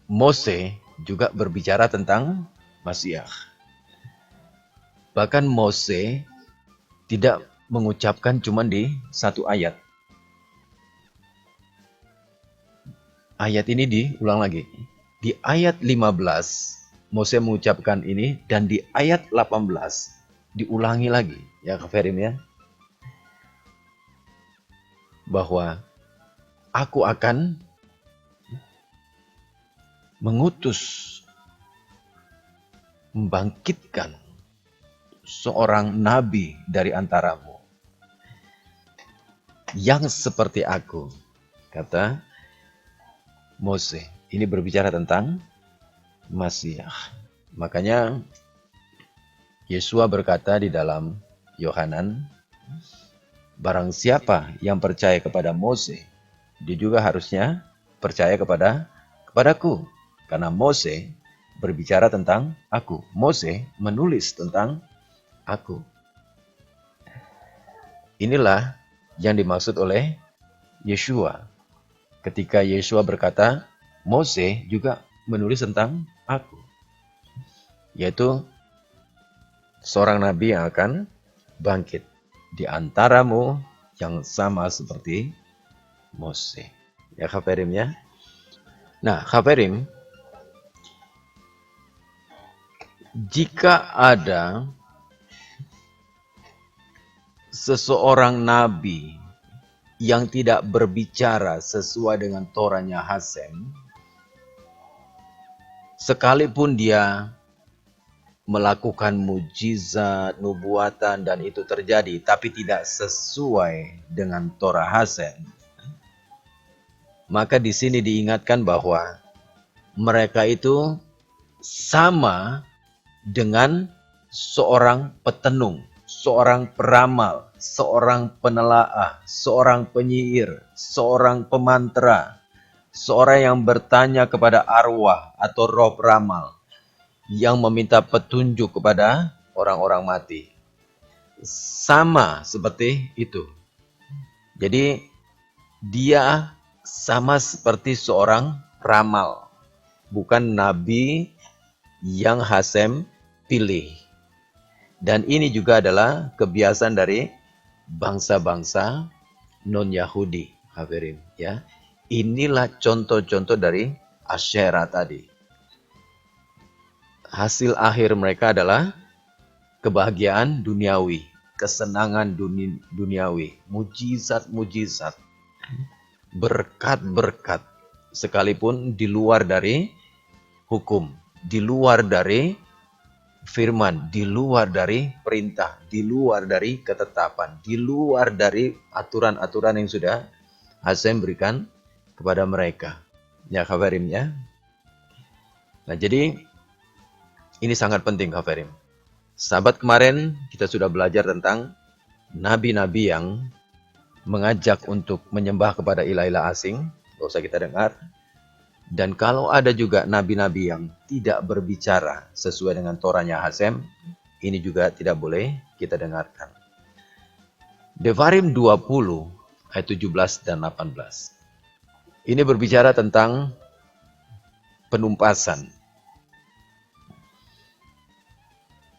Mose juga berbicara tentang Masiah. Bahkan Mose tidak mengucapkan cuma di satu ayat. Ayat ini diulang lagi. Di ayat 15, Mose mengucapkan ini, dan di ayat 18, diulangi lagi. Ya, Khabirim ya. Bahwa aku akan mengutus, membangkitkan seorang nabi dari antaramu yang seperti aku, kata Mose. Ini berbicara tentang Masiah. Makanya Yesua berkata di dalam Yohanan, barang siapa yang percaya kepada Mose, dia juga harusnya percaya kepadaku. Karena Mose berbicara tentang aku. Mose menulis tentang aku. Inilah yang dimaksud oleh Yesua. Ketika Yesua berkata, Mose juga menulis tentang aku. Yaitu seorang nabi yang akan bangkit di antaramu yang sama seperti Mose. Ya Khabirim ya. Nah Khabirim, jika ada seseorang nabi yang tidak berbicara sesuai dengan Torahnya Hashem, sekalipun dia melakukan mujizat, nubuatan, dan itu terjadi, tapi tidak sesuai dengan Torah Hashem, maka di sini diingatkan bahwa mereka itu sama dengan seorang petenung, seorang peramal, seorang penelaah, seorang penyihir, seorang pemantra, seorang yang bertanya kepada arwah atau roh peramal, yang meminta petunjuk kepada orang-orang mati. Sama seperti itu. Jadi dia sama seperti seorang ramal, bukan nabi yang Hashem pilih. Dan ini juga adalah kebiasaan dari bangsa-bangsa non-Yahudi, Khabirim ya. Inilah contoh-contoh dari Asyera tadi. Hasil akhir mereka adalah kebahagiaan duniawi, kesenangan duniawi, mujizat-mujizat, berkat-berkat, sekalipun di luar dari hukum, di luar dari firman, di luar dari perintah, di luar dari ketetapan, di luar dari aturan-aturan yang sudah Hashem berikan kepada mereka. Ya, Khawarim ya. Nah, jadi ini sangat penting, Khawarim. Sahabat, kemarin kita sudah belajar tentang nabi-nabi yang mengajak untuk menyembah kepada ilah-ilah asing. Gak usah kita dengar. Dan kalau ada juga nabi-nabi yang tidak berbicara sesuai dengan Torahnya Hasem, ini juga tidak boleh kita dengarkan. Devarim 20 ayat 17 dan 18. Ini berbicara tentang penumpasan.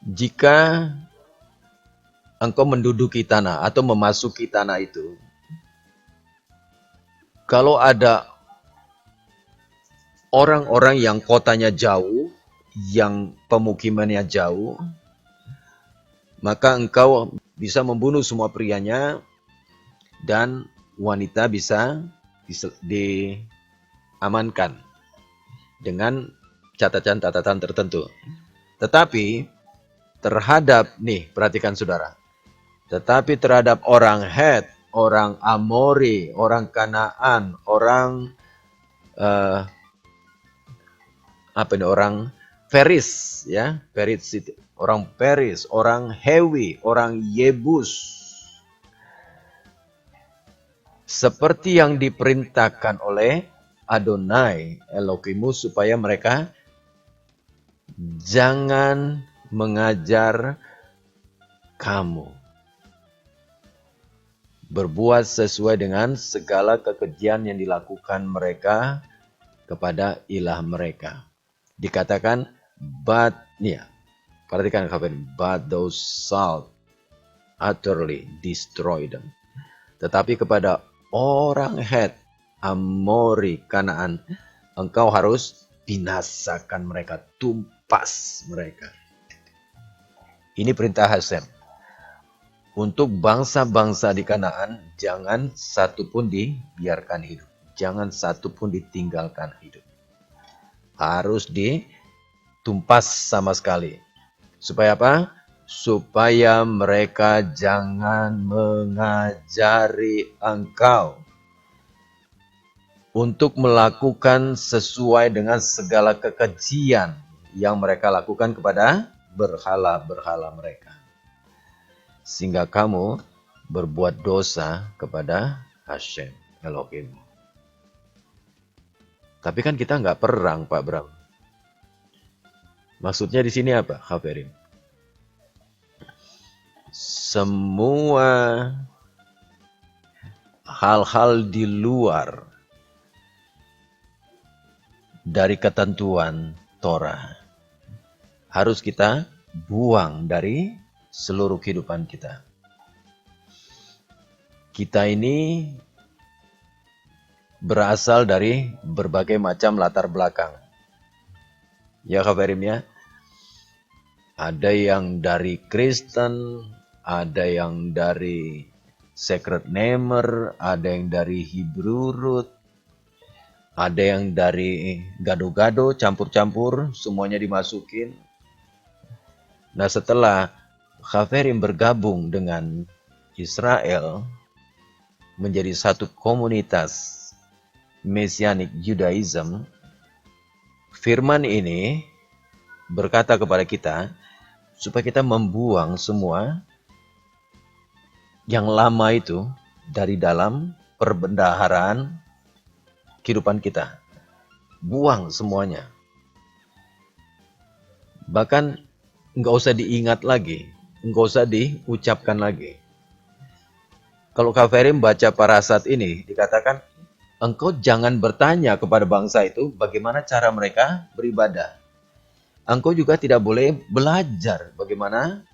Jika engkau menduduki tanah atau memasuki tanah itu, kalau ada orang-orang yang kotanya jauh, yang pemukimannya jauh, maka engkau bisa membunuh semua prianya dan wanita bisa diamankan dengan catatan-catatan tertentu. Tetapi terhadap, perhatikan saudara, tetapi terhadap orang Het, orang Amori, orang Kanaan, orang orang Feris, ya, orang Peris, orang Hewi, orang Yebus, seperti yang diperintahkan oleh Adonai Elokimu, supaya mereka jangan mengajar kamu berbuat sesuai dengan segala kekejian yang dilakukan mereka kepada ilah mereka. Dikatakan, perhatikan kapan, but thou shalt utterly destroy them. Tetapi kepada orang Het, Amori, Kanaan, engkau harus binasakan mereka, tumpas mereka. Ini perintah Hasem. Untuk bangsa-bangsa di Kanaan, jangan satu pun dibiarkan hidup. Jangan satu pun ditinggalkan hidup. Harus ditumpas sama sekali. Supaya apa? Supaya mereka jangan mengajari engkau untuk melakukan sesuai dengan segala kekejian yang mereka lakukan kepada berhala-berhala mereka. Sehingga kamu berbuat dosa kepada Hashem Elohim. Tapi kan kita nggak perang, Pak Bram. Maksudnya di sini apa, Khawarim? Semua hal-hal di luar dari ketentuan Torah harus kita buang dari seluruh kehidupan kita. Kita ini berasal dari berbagai macam latar belakang. Ya, Khawarim ya. Ada yang dari Kristen, ada yang dari Sacred Namer, ada yang dari Hebrew Root, ada yang dari gado-gado, campur-campur, semuanya dimasukin. Nah, setelah Khawarim bergabung dengan Israel menjadi satu komunitas Messianic Judaism, firman ini berkata kepada kita supaya kita membuang semua yang lama itu dari dalam perbendaharaan kehidupan kita. Buang semuanya. Bahkan nggak usah diingat lagi, nggak usah diucapkan lagi. Kalau Khawarim baca parasat ini, dikatakan, engkau jangan bertanya kepada bangsa itu bagaimana cara mereka beribadah. Engkau juga tidak boleh belajar bagaimana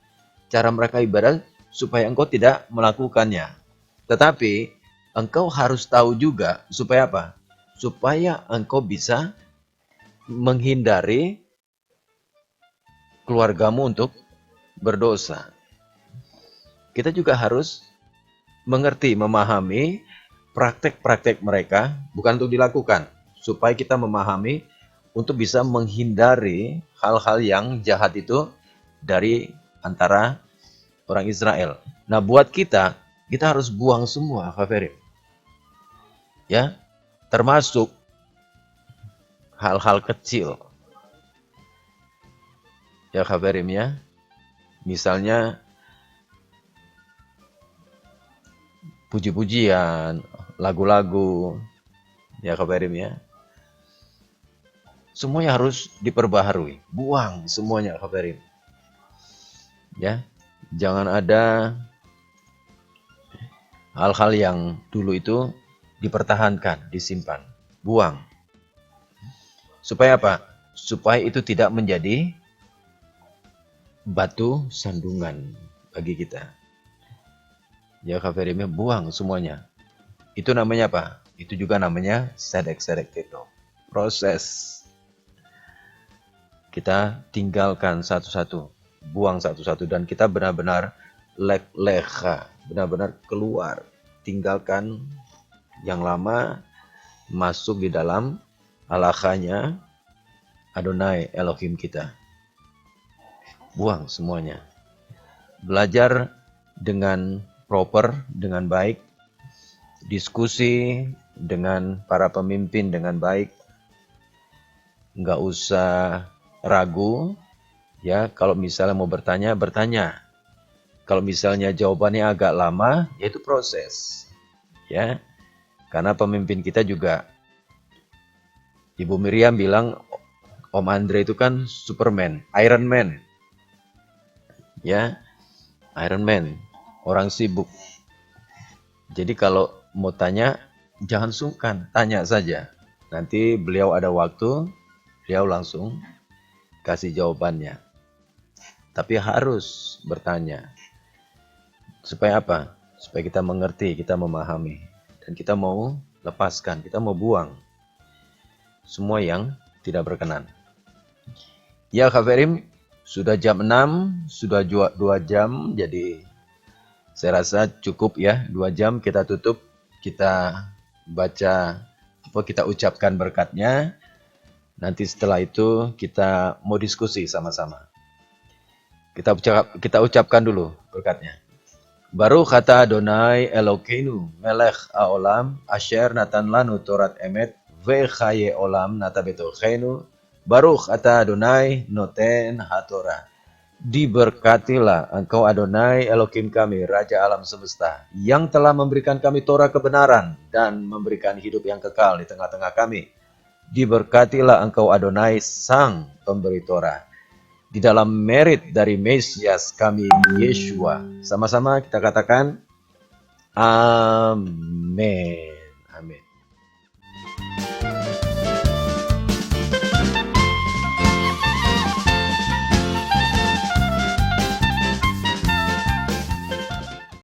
cara mereka ibadah supaya engkau tidak melakukannya. Tetapi engkau harus tahu juga supaya apa? Supaya engkau bisa menghindari keluargamu untuk berdosa. Kita juga harus mengerti, memahami praktek-praktek mereka, bukan untuk dilakukan, supaya kita memahami untuk bisa menghindari hal-hal yang jahat itu dari antara orang Israel. Nah, buat kita harus buang semua, Khawarim. Ya, termasuk hal-hal kecil. Ya kabarim ya. Misalnya puji-pujian, lagu-lagu. Ya kabarim ya. Semuanya harus diperbaharui. Buang semuanya kabarim. Ya. Jangan ada hal-hal yang dulu itu dipertahankan, disimpan. Buang. Supaya apa? Supaya itu tidak menjadi batu sandungan bagi kita. Ya kafirimnya buang semuanya. Itu namanya apa? Itu juga namanya sedek-sedek itu. Proses. Kita tinggalkan satu-satu. Buang satu-satu. Dan kita benar-benar leha. Benar-benar keluar. Tinggalkan yang lama. Masuk di dalam alakanya Adonai Elohim kita. Buang semuanya. Belajar dengan proper, dengan baik. Diskusi dengan para pemimpin dengan baik. Nggak usah ragu. Ya, kalau misalnya mau bertanya, bertanya. Kalau misalnya jawabannya agak lama, yaitu proses. Ya, karena pemimpin kita juga, Ibu Miriam bilang, Om Andre itu kan Superman, Iron Man. Ya, Iron Man, orang sibuk. Jadi kalau mau tanya, jangan sungkan, tanya saja. Nanti beliau ada waktu, beliau langsung kasih jawabannya. Tapi harus bertanya. Supaya apa? Supaya kita mengerti, kita memahami. Dan kita mau lepaskan, kita mau buang semua yang tidak berkenan. Ya Khaverim, sudah jam 6, sudah 2 jam, jadi saya rasa cukup ya, 2 jam kita tutup, kita baca, kita ucapkan berkatnya, nanti setelah itu kita mau diskusi sama-sama. Kita ucapkan dulu berkatnya. Baruch atah Adonai Elokeinu melech haolam asher natan lanu Torat emet vechaye olam nata betochenu. Baruch atah Adonai noten haTorah. Diberkatilah engkau Adonai Elohim kami, Raja alam semesta, yang telah memberikan kami Torah kebenaran dan memberikan hidup yang kekal di tengah-tengah kami. Diberkatilah engkau Adonai Sang Pemberi Torah. Di dalam merit dari Mesias kami Yeshua. Sama-sama kita katakan Amin. Amin.